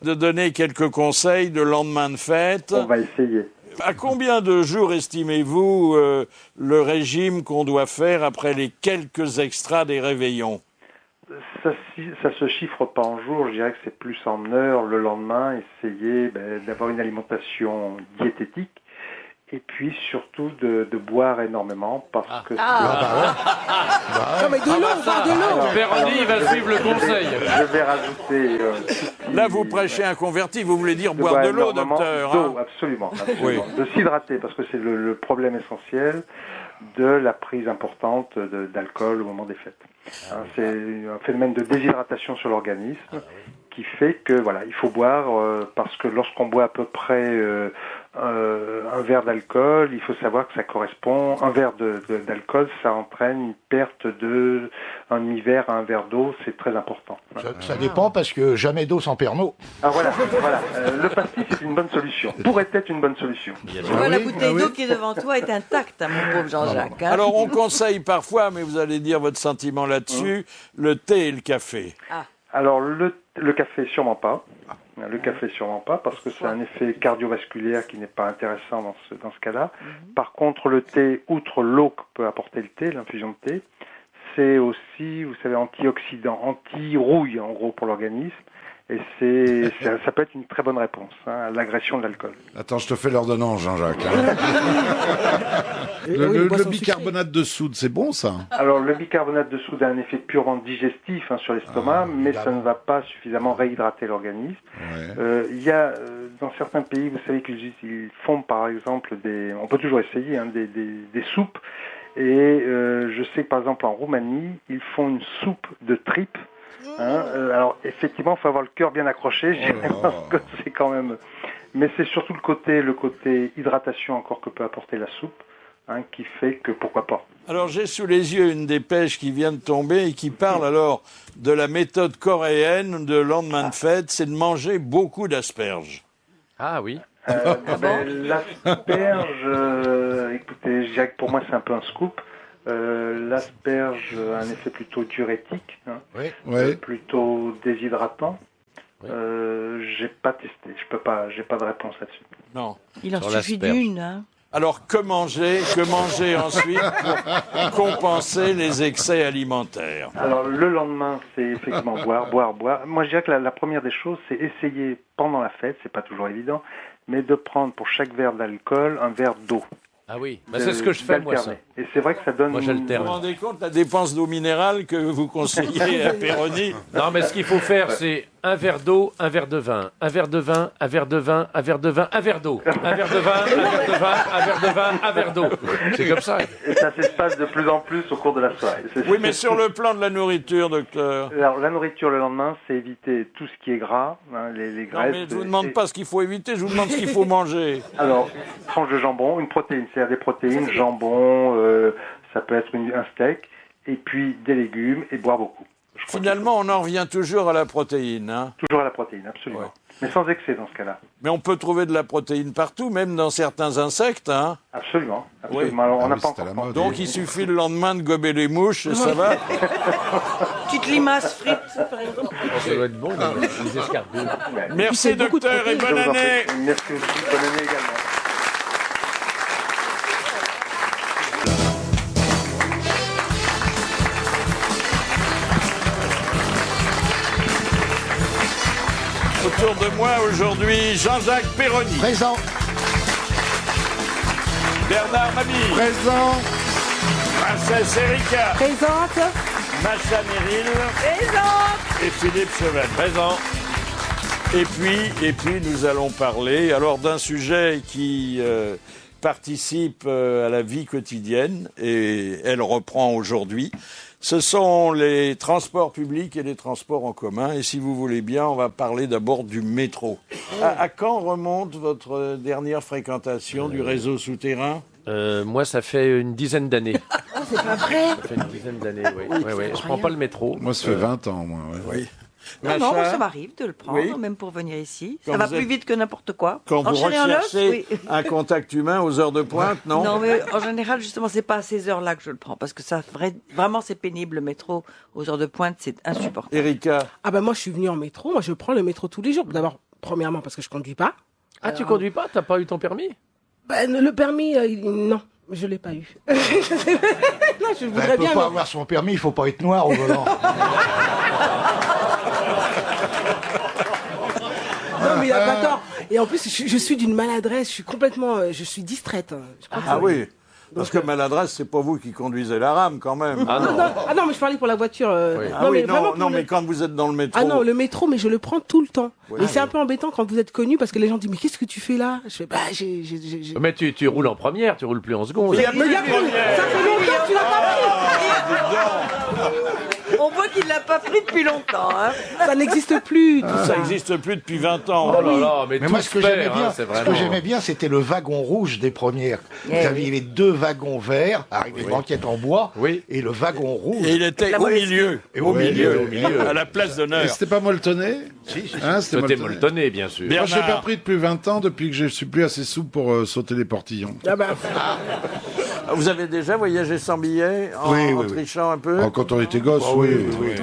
B: de donner quelques conseils de lendemain de fête.
I: On va essayer.
B: À combien de jours estimez-vous le régime qu'on doit faire après les quelques extras des réveillons?
I: Ça se chiffre pas en jours, je dirais que c'est plus en heures. Le lendemain, essayer d'avoir une alimentation diététique et puis surtout de boire énormément parce que
G: Non, mais de l'eau, boire de l'eau.
D: Perroni, il va suivre le conseil.
I: je vais rajouter
B: Là, vous prêchez un converti, vous voulez dire boire
I: boire
B: de l'eau,
I: énormément
B: docteur.
I: d'eau,
B: Hein?
I: absolument.
B: Oui.
I: De s'hydrater parce que c'est le problème essentiel de la prise importante d'alcool au moment des fêtes. Hein, c'est un phénomène de déshydratation sur l'organisme qui fait que voilà, il faut boire parce que lorsqu'on boit à peu près un verre d'alcool, il faut savoir que ça correspond, un verre d'alcool, ça entraîne une perte de un demi-verre à un verre d'eau, c'est très important.
C: Ça dépend parce que jamais d'eau sans Pernod.
I: Ah voilà. Le pastis c'est une bonne solution, pourrait être une bonne solution.
E: Tu vois, la bouteille d'eau qui est devant toi est intacte, hein, mon pauvre Jean-Jacques. hein.
B: Alors, on conseille parfois, mais vous allez dire votre sentiment là-dessus, le thé et le café.
I: Alors le café sûrement pas. Le café sûrement pas parce que c'est un effet cardiovasculaire qui n'est pas intéressant dans ce cas-là. Par contre le thé, outre l'eau que peut apporter le thé, l'infusion de thé, c'est aussi, vous savez, antioxydant, anti-rouille en gros pour l'organisme. Et ça peut être une très bonne réponse à l'agression de l'alcool.
F: Attends, je te fais l'ordonnance, Jean-Jacques. hein. Le bicarbonate de soude, c'est bon ça?
I: Alors le bicarbonate de soude a un effet purement digestif sur l'estomac, mais ça ne va pas suffisamment réhydrater l'organisme.
F: Ouais.
I: Il y a dans certains pays, vous savez qu'ils font par exemple on peut toujours essayer des soupes. Et je sais que par exemple en Roumanie, ils font une soupe de tripes. Alors effectivement, il faut avoir le cœur bien accroché. Que c'est quand même. Mais c'est surtout le côté hydratation encore que peut apporter la soupe, qui fait que pourquoi pas.
B: Alors, j'ai sous les yeux une dépêche qui vient de tomber et qui parle alors de la méthode coréenne de lendemain de fête, c'est de manger beaucoup d'asperges.
D: Ah oui.
I: L'asperge, écoutez, je dirais que pour moi c'est un peu un scoop. L'asperge a un effet plutôt diurétique, plutôt déshydratant.
D: Oui.
I: J'ai pas testé, j'ai pas de réponse là-dessus.
B: Non.
E: Il en
D: Sur
E: suffit
D: l'asperge.
E: d'une. Hein.
B: Alors, que manger ensuite pour compenser les excès alimentaires?
I: Alors le lendemain, c'est effectivement boire. Moi je dirais que la première des choses, c'est essayer pendant la fête, c'est pas toujours évident, mais de prendre pour chaque verre d'alcool un verre d'eau.
D: Ah oui, c'est ce que je fais moi ça.
I: Et c'est vrai que ça donne...
D: Moi
B: Vous
D: j'alterne.
B: vous rendez compte la dépense d'eau minérale que vous conseillez à Péroni?
D: Non mais ce qu'il faut faire c'est un verre d'eau, un verre de vin, un verre de vin, un verre de vin, un verre de vin, un verre d'eau, un verre de vin, un verre de vin, un verre de vin, un verre d'eau. C'est comme ça.
I: Et ça s'espace de plus en plus au cours de la soirée.
B: Oui, mais sur le plan de la nourriture, docteur.
I: Alors la nourriture le lendemain, c'est éviter tout ce qui est gras, les
B: Non,
I: graisses.
B: mais je vous demande pas ce qu'il faut éviter, je vous demande ce qu'il faut manger.
I: Alors, tranche de jambon, une protéine, c'est-à-dire des protéines, jambon, ça peut être un steak, et puis des légumes, et boire beaucoup.
B: Finalement, on en revient toujours à la protéine. Hein.
I: Toujours à la protéine, absolument.
B: Ouais.
I: Mais sans excès dans ce cas-là.
B: Mais on peut trouver de la protéine partout, même dans certains insectes. Hein.
I: Absolument.
B: Oui.
I: Alors, on n'a
F: oui,
I: pas
F: c'est à la
I: encore...
F: mode.
B: Donc il suffit le lendemain de gober les mouches et ça va.
E: Petite limace frite, par exemple.
D: Ça doit être bon, les escargots.
B: Merci docteur et bonne
I: Je vous en prie.
B: année.
I: Merci aussi, bonne année également.
B: Autour de moi aujourd'hui, Jean-Jacques Péroni,
C: Présent.
B: Bernard Mabille,
F: Présent.
B: Princesse Erika,
G: Présente.
B: Macha Meryl et Philippe Cheval.
D: Présent.
B: Et puis nous allons parler alors d'un sujet qui participe à la vie quotidienne et elle reprend aujourd'hui. Ce sont les transports publics et les transports en commun. Et si vous voulez bien, on va parler d'abord du métro. À quand remonte votre dernière fréquentation du réseau souterrain?
D: Moi ça fait une dizaine d'années.
E: C'est pas vrai.
D: Ça fait une dizaine d'années, oui. Je prends pas le métro.
F: Moi, ça fait 20 ans, moi. Ouais.
B: Oui.
E: Non, non,
B: Macha,
E: ça m'arrive de le prendre,
B: Oui.
E: même pour venir ici.
B: Quand
E: Ça va
B: vous
E: plus
B: êtes-
E: vite que n'importe quoi.
B: quand vous
E: Enchaîner en os,
B: recherchez
E: oui.
B: un contact humain aux heures de pointe, non?
E: Non, mais en général, justement, c'est pas à ces heures-là que je le prends, parce que ça, vraiment, c'est pénible, le métro aux heures de pointe, c'est insupportable.
B: Erika,
G: Ah bah moi je suis venue en métro, moi je prends le métro tous les jours. D'abord, premièrement parce que je conduis pas.
D: Ah tu conduis pas? T'as pas eu ton permis?
G: Ben, le permis, non, je l'ai pas eu. non, je
C: Ben,
G: voudrais
C: elle peut
G: bien.
C: pas
G: mais-
C: avoir son permis, il faut pas être noir au volant.
G: Non mais il a pas tort. Et en plus, je suis d'une maladresse, je suis complètement, je suis distraite. Je crois que
B: ah
G: ça-
B: oui, parce que maladresse, c'est pas vous qui conduisez la rame quand même.
D: Ah non.
G: Ah non, mais je parlais pour la voiture.
B: Ah oui,
G: vraiment
B: non,
G: pour
B: non,
G: le-
B: mais quand vous êtes dans le métro.
G: Ah non, le métro, mais je le prends tout le temps.
B: Ouais.
G: Et c'est un peu embêtant quand vous êtes connu parce que les gens disent mais qu'est-ce que tu fais là? Je fais bah j'ai.
D: Mais tu roules en première, tu roules plus en seconde.
B: Il y a
G: Mais
B: plus
G: y a
B: de
G: plus-
B: première.
G: ça fait longtemps que tu l'as pas
E: On voit qu'il l'a pas pris depuis longtemps, hein.
G: pris. Ça n'existe plus. tout
B: Ça
G: ça.
B: n'existe plus depuis 20 ans.
D: Oh là là, mais,
C: Mais
D: tout
C: moi,
D: se
C: ce que j'aimais
D: perd,
C: bien,
D: hein, c'est
C: ce que
D: vraiment...
C: j'aimais bien, c'était le wagon rouge des premières. Vous
E: Eh
C: aviez les deux wagons verts avec des banquettes en bois
D: Oui.
C: et le wagon rouge.
B: Et il était
E: La
B: au
E: Moleskine.
B: milieu,
C: Et
B: au
C: ouais,
B: milieu,
C: au milieu.
B: à la place d'honneur.
F: Et c'était pas molletonné? Hein,
D: C'était molletonné, bien sûr.
B: Bien.
F: Moi, je l'ai pas
B: Bernard.
F: pris depuis 20 ans, depuis que je suis plus assez souple pour sauter les portillons.
G: Ah bah,
B: Vous avez déjà voyagé sans billet, en,
C: Oui,
B: en
C: oui, oui.
B: trichant un peu?
F: Oh, quand on était gosse, oui.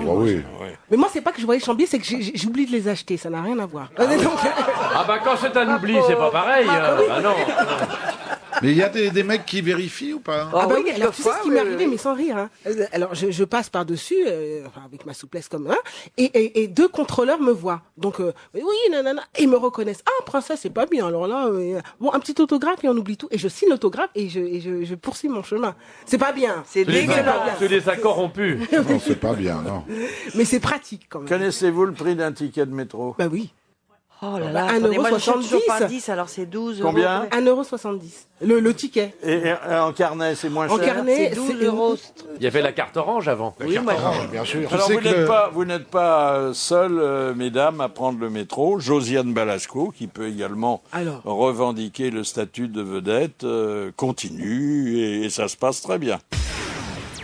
F: Oui.
G: mais moi c'est pas que je voyais Chambier, c'est que j'oublie de les acheter. Ça n'a rien à voir. Donc,
D: Ah bah quand c'est un oubli, c'est pas pareil. hein. Ah non.
F: Mais il y a des mecs qui vérifient ou pas?
G: Ah bah
E: oui,
G: oui, alors tu sais
E: quelquefois,
G: ce qui m'est
E: oui,
G: arrivé,
E: oui.
G: mais sans rire. Hein. Alors je passe par-dessus, enfin, avec ma souplesse comme un, et deux contrôleurs me voient. Donc, oui, nanana, et ils me reconnaissent. Ah, princesse, c'est pas bien. Alors là, bon, un petit autographe et on oublie tout. Et je signe l'autographe et je poursuis mon chemin. C'est pas bien.
E: C'est
D: Tous les
E: dégueulasse.
D: accords- tous les accords rompus.
F: Non, c'est pas bien, non.
G: Mais c'est pratique quand même.
B: Connaissez-vous le prix d'un ticket de métro?
G: Bah oui.
E: Oh là
G: Bah,
E: là, attendez, moi je cherche
G: 1,70
E: toujours pas 10, alors c'est 12 euros.
B: Combien?
G: 1,70 €. Le ticket.
B: Et en carnet, c'est moins
G: En
B: cher?
G: carnet,
E: C'est 12 euros.
D: Il y avait la carte orange avant.
E: Oui, moi,
C: Bien sûr.
B: Alors
F: sais
B: vous
F: que le-
B: n'êtes pas seule, mesdames, à prendre le métro. Josiane Balasco, qui peut également
G: Alors.
B: revendiquer le statut de vedette, continue et ça se passe très bien.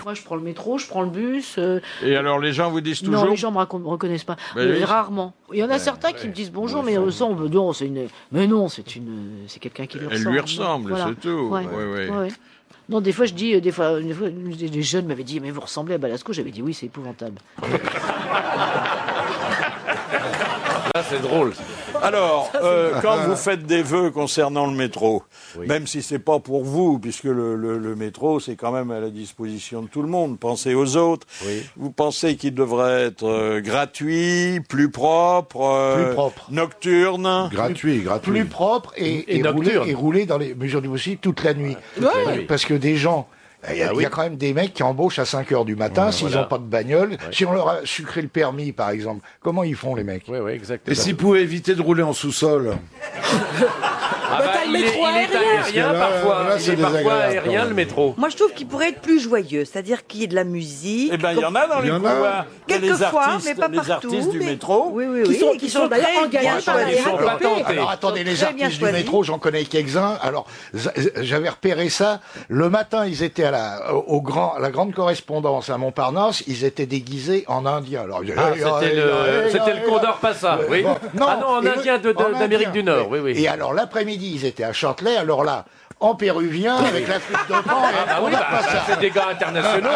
J: Moi, je prends le métro, je prends le bus.
B: Et alors les gens vous disent toujours?
J: Non, les gens me reconnaissent pas.
B: Ben oui.
J: Rarement. Il y en a certains qui me disent bonjour, mais ça, on me dit, non, c'est une. Mais non, c'est quelqu'un qui lui
B: Elle
J: ressemble.
B: lui ressemble,
J: Voilà.
B: c'est tout.
J: Ouais.
B: Ouais.
J: Ouais. Non, des fois, je dis, des fois, des jeunes m'avaient dit, mais vous ressemblez à Balasco. J'avais dit, oui, c'est épouvantable.
D: Là, c'est drôle.
B: Alors, quand vous faites des vœux concernant le métro, même si c'est pas pour vous, puisque le métro, c'est quand même à la disposition de tout le monde, pensez aux autres. Vous pensez qu'il devrait être gratuit, plus propre, nocturne.
F: Gratuit.
C: Plus propre et rouler dans les mesures du possible toute la nuit. Parce que des gens... Il y a quand même des mecs qui embauchent à 5 heures du matin s'ils n'ont pas de bagnole. Si on leur a sucré le permis, par exemple, comment ils font, les mecs?
D: Oui, exactement.
F: Et s'ils pouvaient éviter de rouler en sous-sol?
G: Le métro
D: aérien parfois.
F: Là,
D: Il
F: c'est
D: est parfois
F: désagréable,
D: aérien,
F: quand
D: le
F: même.
D: métro.
E: Moi, je trouve qu'il pourrait être plus joyeux, c'est-à-dire qu'il y ait de la musique.
B: Eh ben, il y en a dans les couloirs. Il y a les
E: Quelquefois,
B: artistes,
E: mais pas
B: les
E: partout.
B: artistes du
E: mais-
B: métro.
E: Oui,
G: qui sont d'ailleurs
E: très
G: engagés
E: bien
G: par la
E: choisis.
G: RATP.
C: Alors attendez, les
E: très bien
C: artistes du
E: choisis.
C: métro, j'en connais quelques-uns. Alors j'avais repéré ça. Le matin, ils étaient à la grande correspondance à Montparnasse. Ils étaient déguisés en indiens. Alors
D: C'était le Condor Passa, oui.
C: Non,
D: Ah non, en
C: et
D: indien
C: en
D: d'Amérique
C: indien.
D: du Nord, oui.
C: Et alors l'après-midi, ils étaient à Châtelet. Alors là, en péruvien, avec la flûte de pan.
D: Ah oui, c'est des gars internationaux.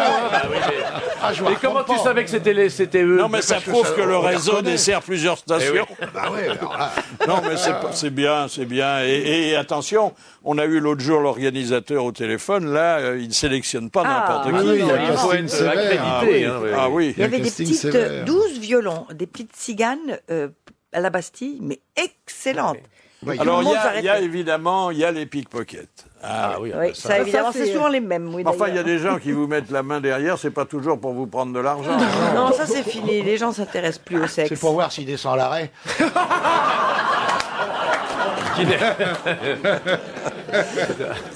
C: Je vous
D: Et comment
C: raconte
D: tu
C: pas.
D: savais que c'était eux?
B: Non, mais ça prouve que le réseau dessert plusieurs stations.
C: Bah ouais, alors là,
B: Non, mais c'est bien, c'est bien. Et attention, on a eu l'autre jour l'organisateur au téléphone. Là, il ne sélectionne pas n'importe qui.
F: il y a
D: Il faut
F: casting
D: être
F: sévère.
D: accrédité.
B: Ah oui.
E: Il y avait des
F: casting
E: petites
F: sévère.
E: 12 violons, des petites ciganes à la Bastille, mais excellentes.
B: Alors,
E: Tout le monde
B: il y a
E: s'arrêtait.
B: évidemment, il y a les pickpockets.
D: Ah oui,
E: Oui, ça évidemment,
G: c'est
E: c'est souvent les mêmes. Oui,
B: Enfin, il y a
E: d'ailleurs.
B: des gens qui vous mettent la main derrière, c'est pas toujours pour vous prendre de l'argent.
E: Non, ça c'est fini. Les gens s'intéressent plus au sexe.
C: c'est pour voir s'il descend à l'arrêt.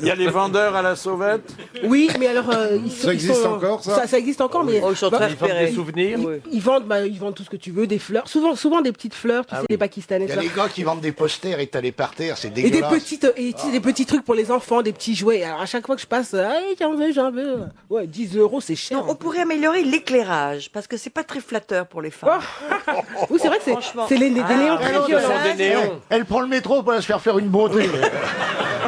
B: Il y a les vendeurs à la sauvette.
G: Oui, mais alors
F: Ça existe encore, ça
G: Ça existe encore, mais
E: Oh, ils sont très
D: Ils vendent
E: repérés.
D: des souvenirs.
G: ils vendent tout ce que tu veux, des fleurs, souvent des petites fleurs, tu sais, les Pakistanais.
C: Il y a
G: ça.
C: les gars qui vendent des posters étalés par terre, c'est
G: Et des
C: dégueulasse.
G: des petits trucs pour les enfants, des petits jouets. Alors à chaque fois que je passe, j'en veux. Ouais, 10 € c'est cher.
E: Non, on pourrait améliorer l'éclairage parce que c'est pas très flatteur pour les femmes.
G: Oui, c'est vrai que
E: Franchement.
G: c'est des néons très
E: non,
G: violents.
E: ça,
D: Des néons.
C: Elle prend le métro pour aller se faire faire une beauté.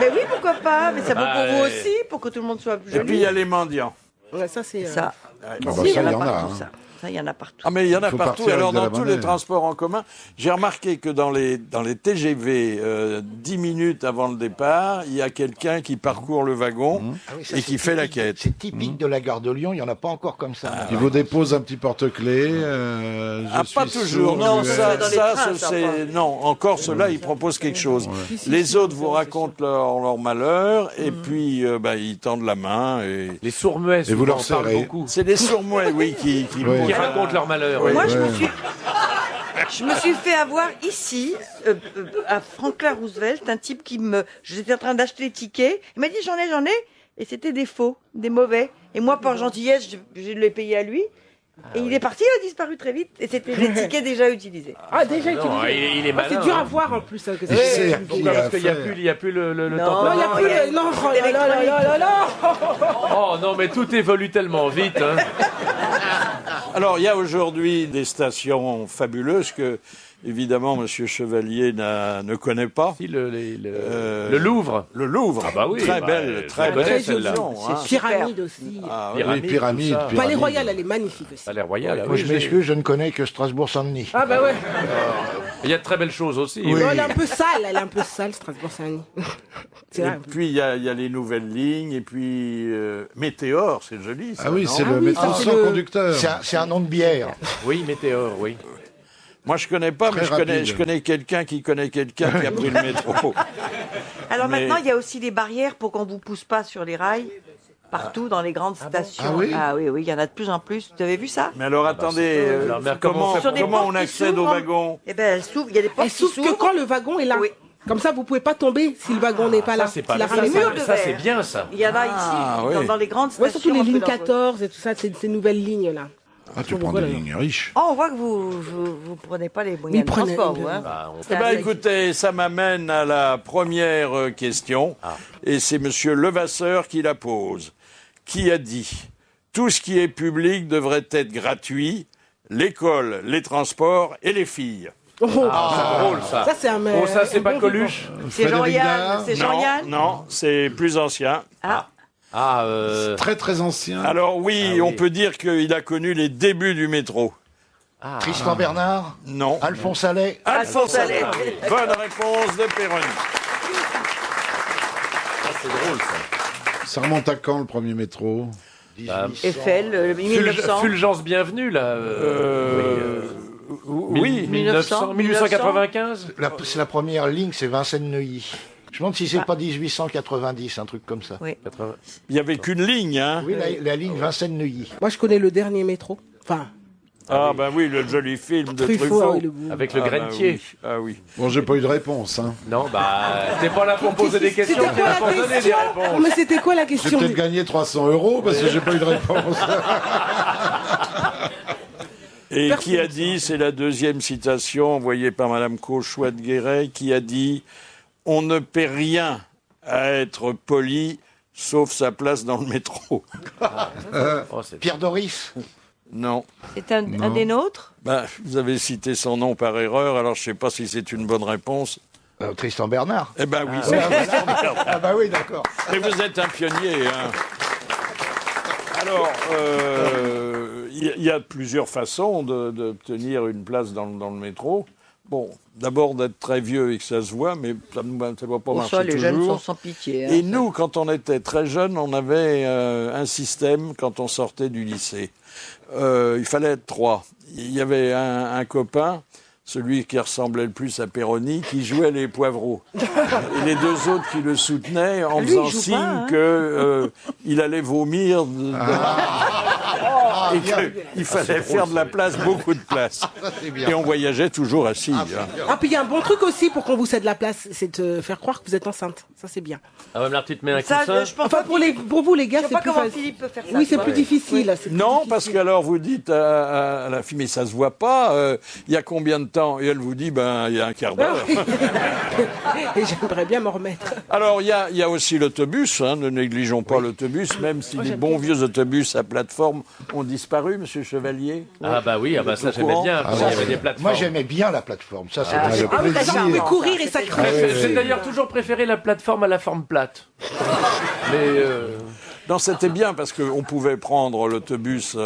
E: Mais oui, pourquoi pas. Mais ça vaut
D: Ah,
E: pour vous
D: ouais.
E: aussi, pour que tout le monde soit plus
B: Et puis, il
E: joli.
B: y a les mendiants.
G: Ouais, ça c'est.
E: Ça.
F: bah,
E: Si,
F: ça,
E: il y
F: il y
E: en
F: en
E: a
F: a,
E: partout,
F: hein.
E: ça. Ça, il y en a partout.
B: Ah, mais il y en a
F: faut
B: partout.
F: partir
B: Alors,
F: avec de
B: dans
F: la
B: tous
F: monnaie.
B: les transports en commun, j'ai remarqué que dans les TGV, 10 minutes avant le départ, il y a quelqu'un qui parcourt le wagon
C: Ah oui, ça,
B: et
C: c'est
B: qui fait la
C: typique-
B: quête.
C: C'est typique de la gare de Lyon, il n'y en a pas encore comme ça.
F: Il vous dépose un petit porte-clés.
B: Ah, pas toujours. Non, ça, c'est non. Encore ceux-là, ils proposent quelque chose. Les autres vous racontent leur malheur et puis ils tendent la main et
D: Les sourds-muets,
F: Et vous leur
D: on parle
F: serrez.
D: beaucoup.
B: c'est des sourds-muets, oui, qui
F: Ouais.
D: Qui racontent leur malheur.
E: Moi,
D: oui.
E: je me suis fait avoir ici, à Franklin Roosevelt, un type j'étais en train d'acheter les tickets. Il m'a dit j'en ai, et c'était des faux, des mauvais. Et moi, par gentillesse, je l'ai payé à lui. Et il est parti, il a disparu très vite. Et c'était des tickets déjà utilisés.
G: Ah déjà
D: Non,
G: utilisé.
D: il est malin.
G: C'est dur à
D: hein.
G: voir en plus. Hein, que
F: Il sait à
G: c'est-
F: qui
D: Pourquoi Parce
F: à
D: qu'il n'y a
F: faire.
D: plus, il y a plus le
E: Non,
D: temps.
G: Non, il n'y a
E: Non,
G: plus.
E: il y a-
G: Non, oh
E: c'est
G: là là là là là là.
D: Oh non, mais tout évolue tellement vite. Hein.
B: Alors, il y a aujourd'hui des stations fabuleuses que, évidemment, Monsieur Chevalier ne connaît pas.
D: Si, le Louvre.
B: Le Louvre.
D: Ah bah oui,
B: Très
D: bah,
B: belle, très
D: très
B: belle
D: belle,
B: station.
D: celle-là.
B: Hein.
G: Pyramide aussi.
B: Ah, oui.
F: Oui, pyramide.
G: Palais Royal, elle est magnifique aussi.
D: Palais Royal. ah
C: Moi,
D: oui,
C: je m'excuse, je ne connais que Strasbourg-Saint-Denis.
G: Ah bah ouais.
D: Il y a de très belles choses aussi.
C: Oui.
G: Non, elle est un peu sale, Strasbourg-Saint-Denis. C'est
B: Et
G: vrai.
B: puis, il y a les nouvelles lignes. Et puis, Météor, c'est joli. Ça,
F: Ah oui,
B: non
F: c'est le
G: oui,
F: métro
G: ça, c'est
F: sans
G: le-
F: conducteur.
C: C'est un nom de bière.
D: Oui, Météor, oui.
B: Moi, je connais pas,
F: Très
B: mais
F: rapide.
B: je connais quelqu'un qui connaît quelqu'un qui a pris le métro.
E: Alors
B: Mais-
E: maintenant, il y a aussi des barrières pour qu'on vous pousse pas sur les rails. Partout dans les grandes stations.
F: Ah oui
E: oui, il y en a de plus en plus. Vous avez vu ça?
B: Mais alors, attendez,
D: alors, mais comment on fait
E: Sur des
B: comment
E: portes
B: on
E: qui
B: accède au
E: s'ouvrent.
B: wagon?
E: Eh ben, elles s'ouvrent. Il y a des portes
G: Elle
E: qui
G: s'ouvre que
E: s'ouvrent.
G: quand le wagon est là.
E: Oui.
G: Comme ça, vous pouvez pas tomber si le wagon n'est pas là.
D: Ça, c'est pas
G: Si la
D: ça,
G: rame est
E: murs
G: mûre.
E: de
D: ça,
E: verre.
D: c'est bien ça.
E: Il y en a ici,
B: oui.
E: dans les grandes
G: Ouais,
E: stations.
G: surtout les
E: un peu
G: lignes
E: dangereuses.
G: 14 et tout ça, ces nouvelles lignes là.
F: Ah, tu prends des lignes riches.
E: Oh, on voit que vous prenez pas les
G: Mais
E: moyens de
G: prenez-
E: transport, vous, hein.
D: Bah,
B: Eh ben, écoutez, ça m'amène à la première question, et c'est Monsieur Levasseur qui la pose, qui a dit « Tout ce qui est public devrait être gratuit, l'école, les transports et les filles.
G: Oh,
D: c'est drôle ça.
G: ça c'est un.
D: Oh, ça, c'est
G: un
D: pas
G: bon
D: Coluche.
E: C'est
F: Frédéric
E: Jean-Yann.
F: Dard.
E: C'est Jean-Yann.
B: Non, c'est plus ancien.
D: Ah,
F: Très très ancien.
B: Alors oui,
D: Ah oui.
B: on peut dire qu'il a connu les débuts du métro.
C: Tristan Bernard?
B: Non.
C: Alphonse Allais?
B: Alphonse Allais. Bonne réponse de Péroni.
D: C'est drôle, ça.
F: Ça remonte à quand, le premier métro?
E: Eiffel, 1900.
D: Fulgence bienvenue, là.
B: Oui.
D: 1895.
C: C'est la première ligne, c'est Vincennes-Neuilly. Je me demande si c'est pas 1890, un truc comme ça.
E: Oui.
B: Il n'y avait qu'une ligne, hein.
C: Oui, la ligne Vincennes-Neuilly.
G: Moi, je connais le dernier métro. Enfin,
B: Ah, ben oui, le joli film de
G: Truffaut.
B: Truffaut.
D: Avec le
B: Ah,
D: Grenier.
B: Ah oui.
F: Bon, j'ai pas eu de réponse. Hein.
D: Non, t'es pas là pour poser des questions,
G: C'était
D: t'es
G: quoi
D: là
G: la
D: pour donner des
G: question
D: réponses.
G: Mais c'était quoi la
F: J'ai
G: question
F: peut-être gagné 300 € parce que j'ai pas eu de réponse.
B: Et qui a dit, c'est la deuxième citation envoyée par Madame Cauchois-de-Guéret, qui a dit « On ne paie rien à être poli, sauf sa place dans le métro. »
C: Pierre Doris?
B: Non.
E: C'est un des nôtres?
B: Ben, vous avez cité son nom par erreur, alors je ne sais pas si c'est une bonne réponse.
C: Tristan Bernard?
B: Eh ben oui,
C: Ah,
B: c'est
C: ouais,
B: Tristan Bernard.
C: Ah bah oui, d'accord.
B: Mais vous êtes un pionnier, hein. Alors, il y a plusieurs façons d'obtenir une place dans le métro. Bon, d'abord d'être très vieux et que ça se voit, mais ça ne va pas marcher
E: Ça, les
B: toujours.
E: jeunes sont sans pitié. Hein,
B: Et nous, quand on était très jeunes, on avait un système quand on sortait du lycée. Il fallait être 3. Il y avait un copain, celui qui ressemblait le plus à Péroni, qui jouait les poivreaux. Et les deux autres qui le soutenaient en faisant signe qu'il allait vomir. Et qu'il fallait faire de la place, beaucoup de place. Et on voyageait toujours assis.
G: Ah, puis il y a un bon truc aussi pour qu'on vous cède la place, c'est de faire croire que vous êtes enceinte. Ça, c'est bien.
D: Ah ouais, mais là, tu te mets un
E: Ça,
D: coussin.
E: je pense
G: Enfin, pour vous, les gars,
E: je sais
G: c'est
E: pas
G: plus
E: comment
G: facile.
E: Philippe peut faire ça.
G: Oui, c'est
E: tu
G: plus
E: vois.
G: difficile. c'est plus
B: Non,
G: difficile.
B: parce qu'alors vous dites à la fille, mais ça se voit pas, il y a combien de temps? Et elle vous dit, ben, il y a un quart d'heure.
G: Et j'aimerais bien m'en remettre.
B: Alors, il y a aussi l'autobus, hein, ne négligeons pas l'autobus, même si les bons vieux autobus à plateforme ont disparu, monsieur Chevalier.
D: Ah bah oui, ah bah ça j'aimais bien, quand il y avait des plateformes.
C: Moi, j'aimais bien la plateforme. Ça, c'est
F: le
G: Ah, vous
F: plaisir.
G: pouvez courir et ça crève.
D: J'ai d'ailleurs toujours préféré la plateforme à la forme plate. Mais
B: Non, c'était bien parce qu'on pouvait prendre l'autobus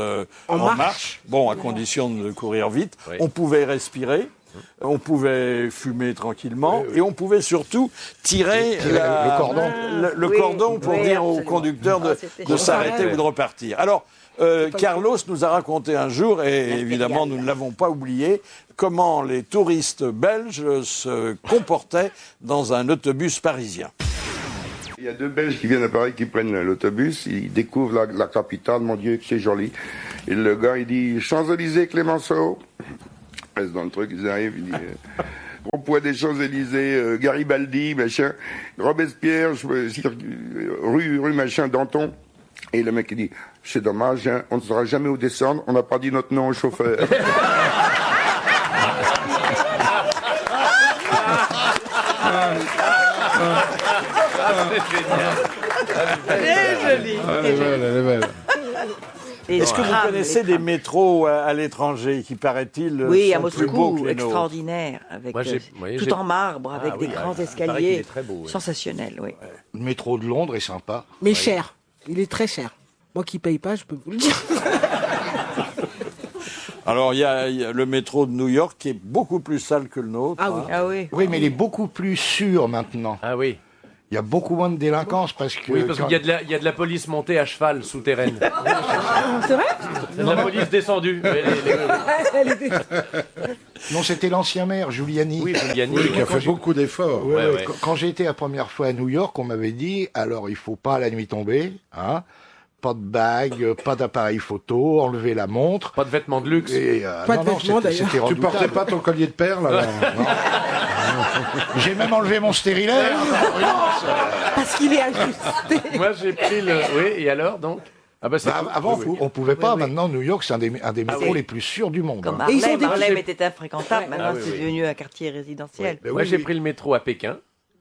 B: en marche, bon, à condition de courir vite.
D: Oui.
B: On pouvait respirer, on pouvait fumer tranquillement, et on pouvait surtout tirer
C: le cordon.
B: le
E: Oui,
B: cordon pour
E: oui,
B: dire au
E: absolument.
B: conducteur
E: c'était
B: de
E: génial.
B: s'arrêter ou de repartir. Alors, Carlos nous a raconté un jour, et évidemment nous ne l'avons pas oublié, comment les touristes belges se comportaient dans un autobus parisien.
K: Il y a deux Belges qui viennent à Paris, qui prennent l'autobus, ils découvrent la capitale, mon Dieu, que c'est joli. Et le gars, il dit, Champs-Élysées, Clémenceau. Ils restent dans le truc, ils arrivent, il dit, rond-point des Champs-Élysées, Garibaldi, machin, Robespierre, rue machin, Danton. Et le mec, il dit, c'est dommage, hein, on ne saura jamais où descendre, on n'a pas dit notre nom au chauffeur.
E: Très joli.
F: Elle est belle, elle est belle.
B: Est-ce que vous connaissez des métros à l'étranger qui, paraît-il,
E: Oui, à
B: sont plus beaux
E: Moscou,
B: que les nôtres?
E: extraordinaire, avec
D: Moi,
E: tout en marbre, avec des grands
D: il paraît qu'il
E: escaliers,
D: est très beau, oui.
E: sensationnel, oui.
C: Le métro de Londres est sympa.
G: Mais cher. Il est très cher. Moi qui paye pas, je peux vous le dire.
B: Alors, il y a le métro de New York qui est beaucoup plus sale que le nôtre.
G: Ah oui.
B: hein.
E: Ah oui.
C: Oui, mais il est beaucoup plus sûr maintenant.
D: ah oui.
C: Il y a beaucoup moins de délinquance parce que...
D: Oui, parce qu'il y a de la police montée à cheval souterraine.
G: C'est vrai?
D: De la police descendue.
C: Non, c'était l'ancien maire, Giuliani.
D: Oui, Giuliani.
F: Oui, qui a fait beaucoup d'efforts.
C: Ouais,
D: Ouais,
C: ouais.
D: ouais.
C: Quand j'ai été la première fois à New York, on m'avait dit, alors il faut pas à la nuit tomber, hein, pas de bague, pas d'appareil photo, enlever la montre.
D: Pas de vêtements de luxe.
C: Et,
G: Pas de
C: non,
G: vêtements,
C: c'était
G: d'ailleurs.
F: Tu
C: redoutable.
F: portais pas ton collier de perles alors?
C: J'ai même enlevé mon stérilet.
G: Parce qu'il est incrusté.
D: Moi j'ai pris le... Oui, et alors donc ah bah, c'est
C: Bah,
D: tout.
C: avant,
D: Oui, oui.
C: on pouvait pas. Maintenant, New York, c'est un des métros les plus sûrs du monde.
E: Comme
C: hein.
G: Et ils ont
E: Harlem,
G: des-
E: Harlem était infréquentable, maintenant
D: oui,
E: c'est
D: oui.
E: devenu un quartier résidentiel.
C: Ben
D: Moi
C: oui,
D: j'ai
C: oui.
D: pris le métro à Pékin.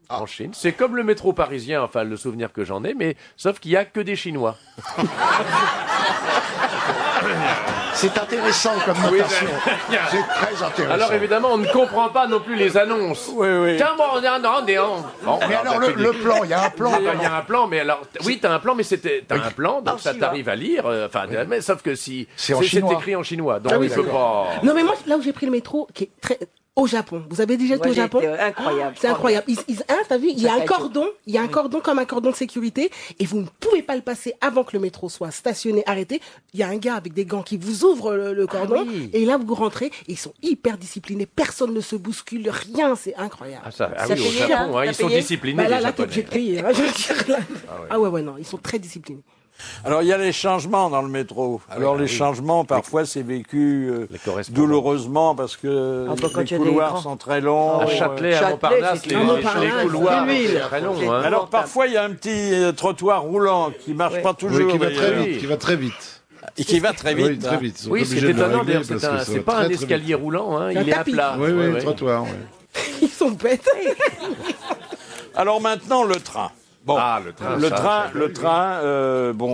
D: En Chine. C'est comme le métro parisien, enfin le souvenir que j'en ai, mais sauf qu'il n'y a que des Chinois.
C: C'est intéressant comme notation. C'est très intéressant.
D: Alors évidemment, on ne comprend pas non plus les annonces.
B: Oui.
D: Tiens, bon, bon,
C: mais alors le plan, il y a un plan.
D: Il y a un plan, mais alors oui, t'as un plan, mais t'as un plan, donc ça t'arrive à lire. Mais sauf que si c'est écrit en chinois, donc il peut pas.
G: Non, mais moi, là où j'ai pris le métro, qui est très au Japon. Vous avez déjà été au Japon?
E: Incroyable.
G: C'est incroyable. T'as vu, il y a un cordon comme un cordon de sécurité, et vous ne pouvez pas le passer avant que le métro soit stationné, arrêté. Il y a un gars avec des gants qui vous ouvre le cordon, et là vous rentrez, et ils sont hyper disciplinés, personne ne se bouscule, rien, c'est incroyable.
D: Oui, au Japon, ils sont disciplinés.
G: Là, j'ai payé. Je veux dire, là. Ouais, non, ils sont très disciplinés.
B: Alors, il y a les changements dans le métro. Alors, les changements, parfois, c'est vécu douloureusement parce que les couloirs sont très longs.
D: À Châtelet, à Montparnasse, les couloirs sont très longs.
B: Alors, parfois, il y a un petit trottoir roulant qui ne marche pas toujours.
F: Qui va très vite.
B: Et qui va très vite.
F: Oui, très vite.
D: Oui, c'est étonnant, d'ailleurs, c'est pas un escalier roulant, il est à plat.
F: Oui, le trottoir.
G: Ils sont bêtes.
B: Alors, maintenant, le train. Bon, le train,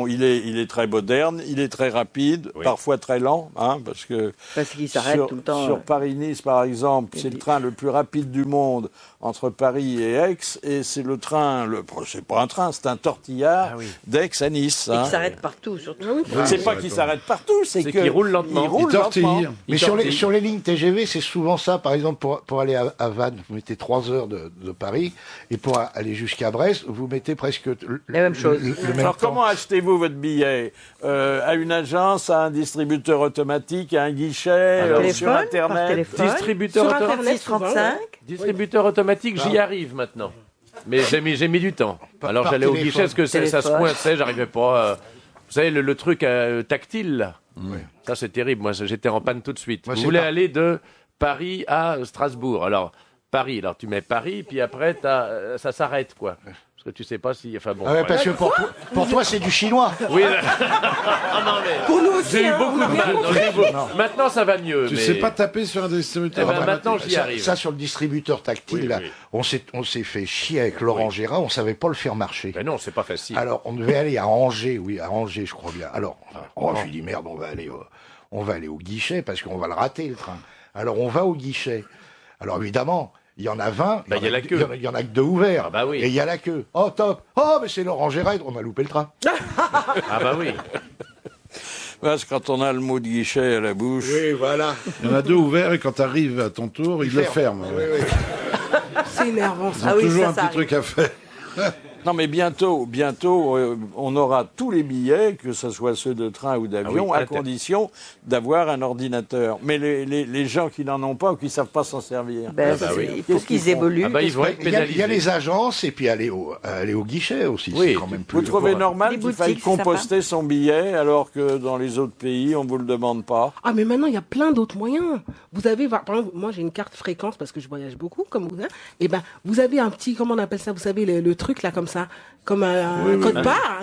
B: il est très moderne, il est très rapide, parfois très lent, parce
E: qu'il s'arrête tout le temps.
B: Sur Paris-Nice, par exemple, c'est le train le plus rapide du monde entre Paris et Aix, et c'est le train, c'est pas un train, c'est un tortillard d'Aix à Nice.
E: Et qui s'arrête partout, surtout.
B: C'est pas qu'il s'arrête partout, c'est qu'il
D: roule lentement.
B: Il tortille.
C: Mais sur les lignes TGV, c'est souvent ça. Par exemple, pour aller à Vannes, vous mettez 3 heures de Paris, et pour aller jusqu'à Brest, vous mettez presque
E: la même chose.
B: Alors comment achetez-vous votre billet à une agence, à un distributeur automatique, à un guichet, sur Internet?
D: Distributeur
E: sur
D: automatique.
E: Internet 35.
D: Distributeur automatique, j'y arrive maintenant. Mais j'ai mis du temps. Alors j'allais au guichet parce que ça se coinçait, j'arrivais pas. Vous savez, le truc tactile, là. Ça c'est terrible. Moi, j'étais en panne tout de suite. Vous voulez aller de Paris à Strasbourg. Alors Paris, alors tu mets Paris, puis après ça s'arrête, quoi. Parce que tu sais pas si... Enfin bon...
C: parce que pour toi, c'est du chinois.
D: Oui. Non, mais
G: pour nous aussi,
D: j'ai eu beaucoup de mal. Maintenant, ça va mieux.
F: Tu sais pas taper sur un distributeur.
D: Maintenant, j'y arrive.
C: Ça, sur le distributeur tactile, là, on s'est fait chier avec Laurent Gérard, on savait pas le faire marcher.
D: Mais non, c'est pas facile.
C: Alors, on devait aller à Angers, je crois bien. Alors, je lui dis, merde, on va aller au guichet, parce qu'on va le rater, le train. Alors, on va au guichet. Alors, évidemment... Il y en a 20, il y en a que 2 ouverts. Et il y a la queue. Oh, top. Oh, mais c'est Laurent Gérard, on a loupé le train.
D: Oui.
B: Parce que quand on a le mot de guichet à la bouche...
C: Oui, voilà.
F: Il y en a 2 ouverts et quand tu arrives à ton tour, ils le ferment.
C: Oui.
G: C'est énervant, ça.
F: Ils ont toujours un petit truc à faire.
B: Non, mais bientôt, on aura tous les billets, que ce soit ceux de train ou d'avion, à condition d'avoir un ordinateur. Mais les gens qui n'en ont pas ou qui ne savent pas s'en servir,
E: il faut qu'ils évoluent.
D: Ils vont être pénalisés.
C: Il y a les agences et puis aller au guichet aussi.
B: Oui.
C: C'est quand même plus...
B: Vous trouvez normal qu'il faille composter son billet alors que dans les autres pays, on ne vous le demande pas?
G: Ah, mais maintenant, il y a plein d'autres moyens. Vous avez, par exemple, moi j'ai une carte fréquence parce que je voyage beaucoup, comme vous. Et vous avez un petit, comment on appelle ça? Vous savez, le truc là, comme ça, comme un code barre.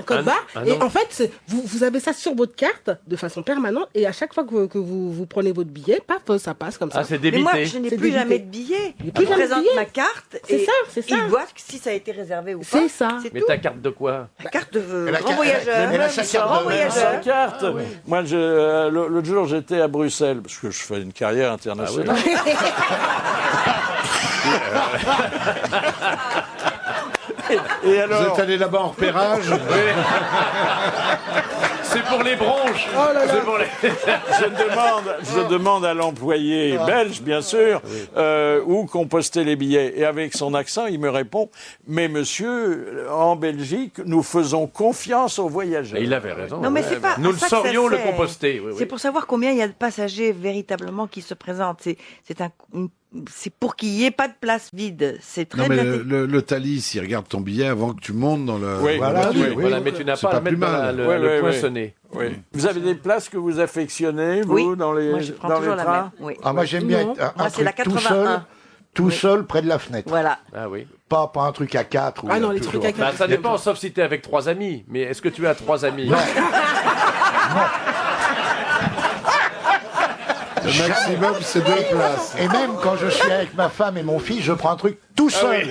G: Et en fait, vous avez ça sur votre carte de façon permanente. Et à chaque fois que vous prenez votre billet, paf, ça passe comme ça.
D: Ah, c'est débité.
E: Mais moi, je n'ai plus jamais de billet. Je présente ma carte et ils voient si ça a été réservé ou pas.
G: C'est ça.
D: Mais ta carte de quoi?
E: La carte de grand voyageur.
C: Elle a sa carte.
B: Carte. Moi, l'autre jour, j'étais à Bruxelles, parce que je fais une carrière internationale. Et alors...
F: Vous êtes allé là-bas en repérage?
D: C'est pour les bronches.
B: Je demande à l'employé belge, bien sûr, où composter les billets. Et avec son accent, il me répond, mais monsieur, en Belgique, nous faisons confiance aux voyageurs.
D: Et il avait raison.
E: Non, mais c'est pas
D: nous le saurions le composter.
E: C'est pour savoir combien il y a de passagers véritablement qui se présentent. C'est pour qu'il n'y ait pas de place vide. C'est très bien.
F: Le Thalys, il regarde ton billet avant que tu montes dans le...
D: Voilà, mais tu n'as pas à mettre dans le poinçonné.
B: Oui. Vous avez des places que vous affectionnez, vous, dans les trains?
C: Moi, j'aime bien être un truc tout seul, près de la fenêtre.
E: Voilà.
D: Ah oui.
C: Pas un truc à 4.
G: Non, les trucs à 4.
D: Ça dépend, sauf si tu es avec 3 amis. Mais est-ce que tu as 3 amis?
C: Non.
F: Le maximum, c'est 2 places.
C: Et même quand je suis avec ma femme et mon fils, je prends un truc tout seul.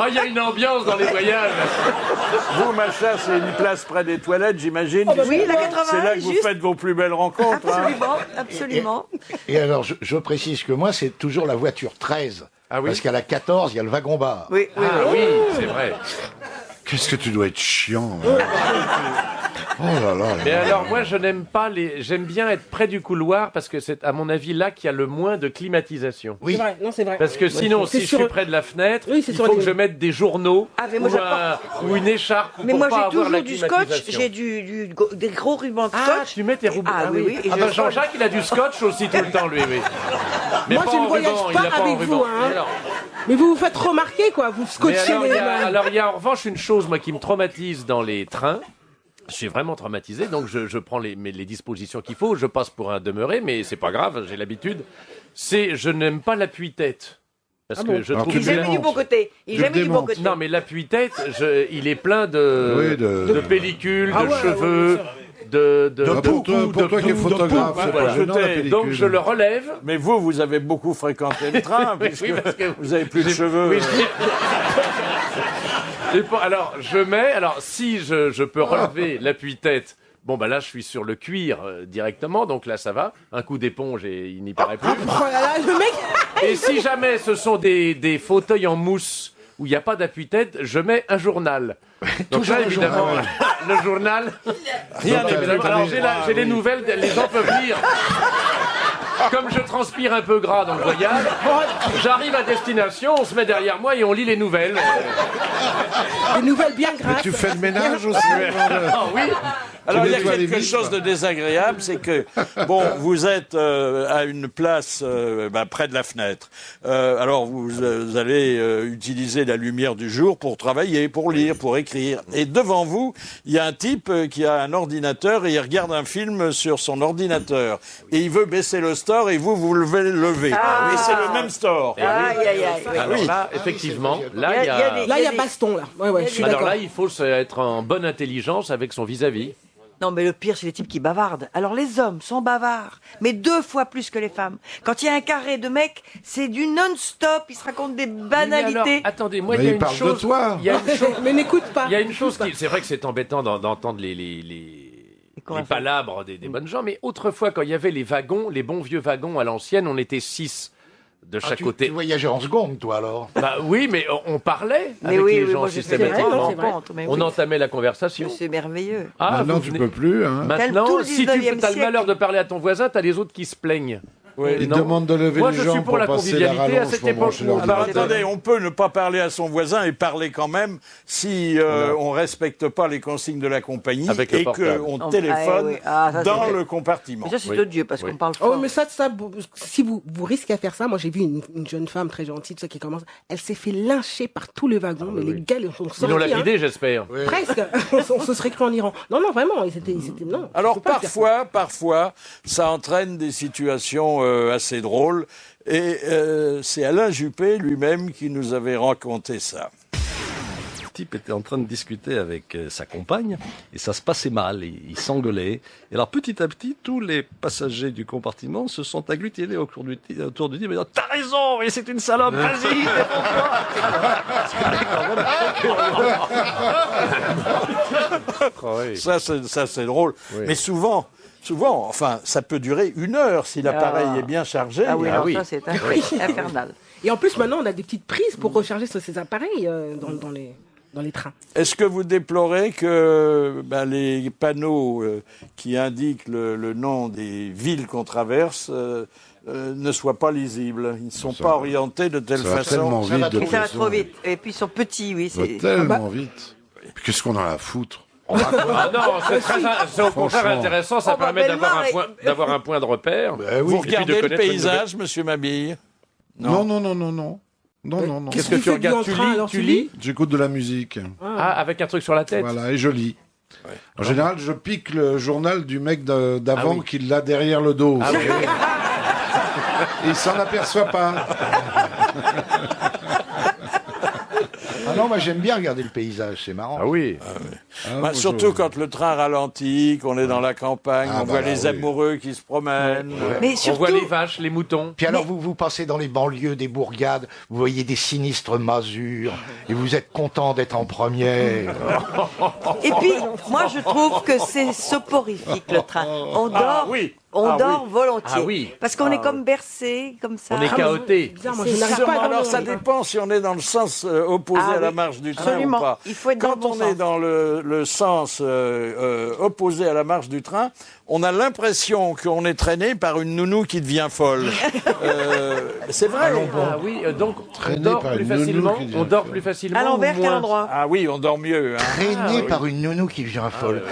D: Il y a une ambiance dans les voyages.
B: Vous, Macha, c'est une place près des toilettes, j'imagine.
E: Oui, la 80.
B: C'est là que vous faites vos plus belles rencontres.
E: Absolument, absolument.
C: Et alors, je précise que moi, c'est toujours la voiture 13.
D: Ah oui.
C: Parce qu'à la 14, il y a le wagon bar.
E: Oui, oui,
D: Ah
E: oui.
D: oui, c'est vrai.
F: Qu'est-ce que tu dois être chiant. Hein. Oh là là.
D: Mais alors moi je n'aime pas les. J'aime bien être près du couloir parce que c'est à mon avis là qu'il y a le moins de climatisation.
C: Oui.
G: C'est vrai, non, c'est vrai.
D: Parce que sinon,
G: C'est
D: si je
G: sur-
D: suis près de la fenêtre,
G: Oui, c'est
D: il
G: sur
D: faut
G: les-
D: que je mette des journaux
E: Ah, mais moi,
D: ou une écharpe
E: Mais
D: pour
E: moi,
D: pas
E: j'ai
D: avoir la
E: toujours du scotch,
D: climatisation.
E: j'ai des gros rubans de
D: Ah,
E: scotch.
D: tu mets tes rubans.
E: Ah oui, oui. Et
D: Ah
E: je
D: bah
E: colle.
D: Jean-Jacques, il a du scotch aussi tout le temps, lui, oui. Mais
G: Moi,
D: pas
G: je
D: en
G: ne voyage
D: ruban,
G: pas
D: il a pas en
G: avec vous,
D: ruban.
G: hein.
D: Mais alors-
G: Mais vous vous faites remarquer, quoi. Vous
D: Mais
G: scotchez
D: alors,
G: les mains.
D: il y a en revanche une chose, moi, qui me traumatise dans les trains. Je suis vraiment traumatisé, donc je prends les dispositions qu'il faut. Je passe pour un demeuré, mais c'est pas grave, j'ai l'habitude. Je n'aime pas l'appui-tête. Parce que je trouve
E: Il est jamais du bon côté. Il est jamais du bon côté.
D: Non, mais l'appui-tête, il est plein de pellicules,
G: Ah
D: de
G: ouais,
D: cheveux.
F: Pour toi qui es photographe, c'est pas gênant, la pellicule.
D: Donc je le relève.
B: Mais vous avez beaucoup fréquenté le train, puisque
D: Oui, parce que
B: vous avez plus de cheveux.
D: Oui, alors, si je peux relever l'appui-tête, bon, bah là, je suis sur le cuir directement, donc là, ça va. Un coup d'éponge et il n'y paraît plus.
G: Oh là là, le mec.
D: Et si jamais ce sont des fauteuils en mousse où il n'y a pas d'appui-tête, je mets un journal. Donc là, évidemment, le journal.
B: Rien n'est plus
D: Alors, j'ai les nouvelles, les gens peuvent lire. Comme je transpire un peu gras dans le voyage, j'arrive à destination, on se met derrière moi et on lit les nouvelles.
G: Des nouvelles bien
F: Mais
G: grasses.
F: tu fais le ménage aussi.
D: Ah oui.
B: Alors il y a
F: nettoies les
B: quelque
F: vitres.
B: chose de désagréable, c'est que bon, vous êtes à une place près de la fenêtre. Alors vous allez utiliser la lumière du jour pour travailler, pour lire, pour écrire. Et devant vous, il y a un type qui a un ordinateur et il regarde un film sur son ordinateur. Et il veut baisser le store et vous devez le lever.
E: Ah.
B: Et c'est le même store.
E: Aïe, aïe, aïe.
D: Alors là, effectivement, là, il y
E: Il y a
D: a...
E: des-
G: Là, il y a baston, là. Ouais, je suis
D: Alors
G: d'accord.
D: là, il faut être en bonne intelligence avec son vis-à-vis.
E: Non, mais le pire, c'est les types qui bavardent. Alors, les hommes sont bavards, mais 2 fois plus que les femmes. Quand il y a un carré de mecs, c'est du non-stop. Ils se racontent des
D: Mais alors,
E: banalités.
D: attendez, moi,
F: Mais
D: il y a
F: il
D: une
F: parle de
D: chose...
F: toi.
D: Il y a une chose...
G: Mais n'écoute pas.
D: Il y a une chose qui... C'est vrai que c'est embêtant d'entendre les palabres des bonnes gens, mais autrefois, quand il y avait les wagons, les bons vieux wagons à l'ancienne, on était 6 de chaque côté.
C: Tu voyageais en seconde, toi, alors.
D: Bah oui, mais on parlait
E: Mais
D: avec
E: oui,
D: les
E: oui,
D: gens
E: moi, je sais
D: systématiquement.
E: c'est vrai. Mais
D: On
E: oui.
D: entamait la conversation.
E: C'est merveilleux.
D: Ah,
F: Maintenant,
D: vous
F: tu
D: venez-
F: peux plus. Hein.
E: Tout
D: Maintenant,
E: le
D: si tu
E: 19e
D: as le malheur
E: siècle.
D: de parler à ton voisin, t'as les autres qui se plaignent.
F: Ils
D: Non.
F: demandent de lever
D: Moi,
F: les
D: je
F: jambes
D: suis pour la
F: passer la
D: convivialité à
F: rallonge
D: cette
F: pour
D: époque.
F: brancher
D: où-
F: l'ordinateur.
B: Alors attendez, on peut ne pas parler à son voisin et parler quand même si on respecte pas les consignes de la compagnie
D: Avec le
B: et
D: portable.
B: qu'on téléphone
E: oui. Ah, ça,
B: dans
E: c'est-
B: le compartiment.
E: Mais ça, c'est
D: Oui.
E: odieux parce
D: Oui.
E: qu'on parle
G: Oh,
E: fort.
G: mais ça, si vous risquez à faire ça, moi j'ai vu une jeune femme très gentille, qui commence, elle s'est fait lyncher par tous les wagons, mais les gars, ils sont
D: Ils l'ont
G: sortis, hein.
D: lapidé, j'espère.
G: Presque. on se serait cru en Iran. Non, vraiment, non.
B: Alors
G: faut pas le faire.
B: parfois, ça entraîne des situations assez drôles. Et c'est Alain Juppé lui-même qui nous avait raconté ça.
L: Le type était en train de discuter avec sa compagne et ça se passait mal, il s'engueulait. Et alors petit à petit, tous les passagers du compartiment se sont agglutinés autour du type et disant « T'as raison, et c'est une salope, vas-y,
B: Ça, c'est drôle. Mais souvent, enfin, ça peut durer 1 heure si l'appareil est bien chargé.
E: Ah oui,
D: Ah
E: non,
D: oui.
E: ça, c'est infernal.
G: Et en plus, maintenant, on a des petites prises pour recharger ces appareils dans les trains.
B: Est-ce que vous déplorez que les panneaux qui indiquent le nom des villes qu'on traverse ne soient pas lisibles? Ils ne sont pas orientés de telle
F: Ça va
B: façon.
F: tellement vite. de
E: Et
F: toute
E: ça va
F: façon.
E: trop vite. Et puis, ils sont petits, oui.
F: Ça va
E: C'est...
F: tellement vite. Puis qu'est-ce qu'on a à foutre?
D: Ah non, c'est au contraire
F: Franchement.
D: intéressant, ça
E: Oh, bah,
D: permet d'avoir
E: Bellemare
D: d'avoir un point de repère.
F: Ben oui.
B: Vous
D: Et puis de
B: regardez le
D: connaître une
B: paysage, monsieur Mabille?
F: Non.
D: Qu'est-ce que tu
G: fais du
D: regardes?
G: en train, alors
D: Tu lis
F: J'écoute de la musique.
D: Ah, avec un truc sur la tête.
F: Voilà, et je lis. En général, je pique le journal du mec d'avant
D: Ah oui.
F: qui l'a derrière le dos.
D: Ah
F: vous
D: oui.
F: savez. Il s'en aperçoit pas.
C: Ah non, moi j'aime bien regarder le paysage, c'est marrant.
D: Ah oui.
B: Surtout quand le train ralentit, qu'on est dans la campagne, on voit les amoureux qui se promènent.
E: Mais surtout...
D: On voit les vaches, les moutons.
C: Puis alors, vous passez dans les banlieues des bourgades, vous voyez des sinistres masures, et vous êtes content d'être en première.
E: Et puis, moi, je trouve que c'est soporifique, le train. On dort... On dort volontiers. Parce qu'on est comme bercé, comme ça.
D: On est cahoté.
B: Alors ça dépend si on est dans le sens opposé à la marche du train ou pas.
E: Il faut être
B: Quand on est dans le sens opposé à la marche du train, on a l'impression qu'on est traîné par une nounou qui devient folle. C'est vrai.
D: Ah oui, donc on dort plus facilement. On dort plus facilement.
E: À l'envers qu'à l'endroit.
B: Ah oui, on dort mieux.
C: Traîné par une nounou qui devient folle.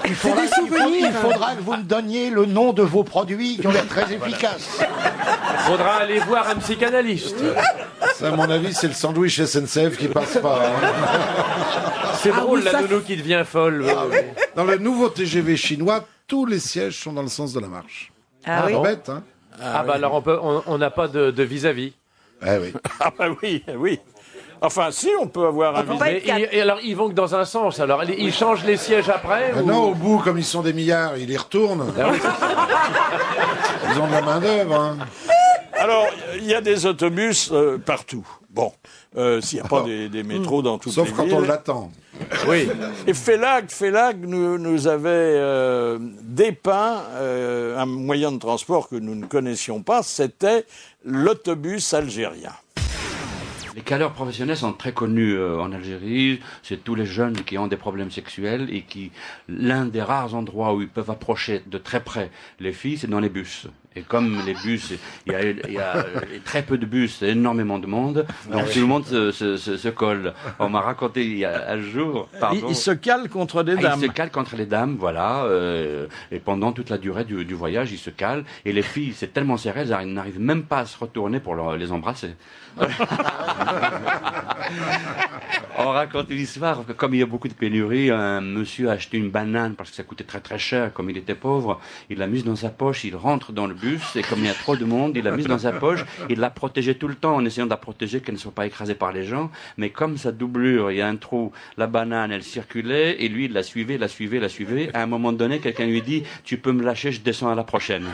C: Il faudra que vous me donniez le nom de vos produits qui ont l'air très efficaces.
D: Il faudra aller voir un psychanalyste.
F: Ça, à mon avis, c'est le sandwich SNCF qui passe pas.
D: C'est drôle, la nounou qui devient folle.
F: Dans le nouveau TGV chinois, tous les sièges sont dans le sens de la marche.
E: Ah oui.
F: C'est bête, hein.
D: Alors on n'a pas de vis-à-vis.
F: Oui.
B: Ah bah oui. Enfin, si, on peut avoir un vis-à-vis.
D: Et alors, ils vont que dans un sens. Alors, ils changent les sièges après ou...
F: Non, au bout, comme ils sont des milliards, ils les retournent. Ils ont de la main-d'œuvre. Hein.
B: Alors, il y a des autobus partout. Bon, s'il n'y a pas des métros dans toutes les villes.
F: Sauf quand on l'attend.
B: Oui. Et Félag nous avait dépeint un moyen de transport que nous ne connaissions pas. C'était l'autobus algérien.
M: Les caleurs professionnels sont très connus en Algérie. C'est tous les jeunes qui ont des problèmes sexuels et qui, l'un des rares endroits où ils peuvent approcher de très près les filles, c'est dans les bus. Et comme les bus, il y a très peu de bus, énormément de monde, donc tout le monde se colle. On m'a raconté il y a un jour,
B: Il se cale contre des dames.
M: Il se cale contre les dames, voilà. Et pendant toute la durée du voyage, il se cale. Et les filles, c'est tellement serré, elles n'arrivent même pas à se retourner pour les embrasser. On raconte une histoire, comme il y a beaucoup de pénuries, un monsieur a acheté une banane parce que ça coûtait très très cher, comme il était pauvre, il l'a mise dans sa poche, il rentre dans le bus, et comme il y a trop de monde, il l'a mise dans sa poche, il l'a protégée tout le temps en essayant de la protéger, qu'elle ne soit pas écrasée par les gens, mais comme sa doublure, il y a un trou, la banane elle circulait, et lui il la suivait, à un moment donné quelqu'un lui dit, tu peux me lâcher, je descends à la prochaine.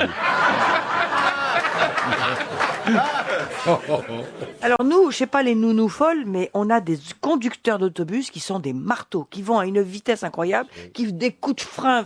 E: Alors nous, je sais pas les nounous folles, mais on a des conducteurs d'autobus qui sont des marteaux, qui vont à une vitesse incroyable, qui font des coups de frein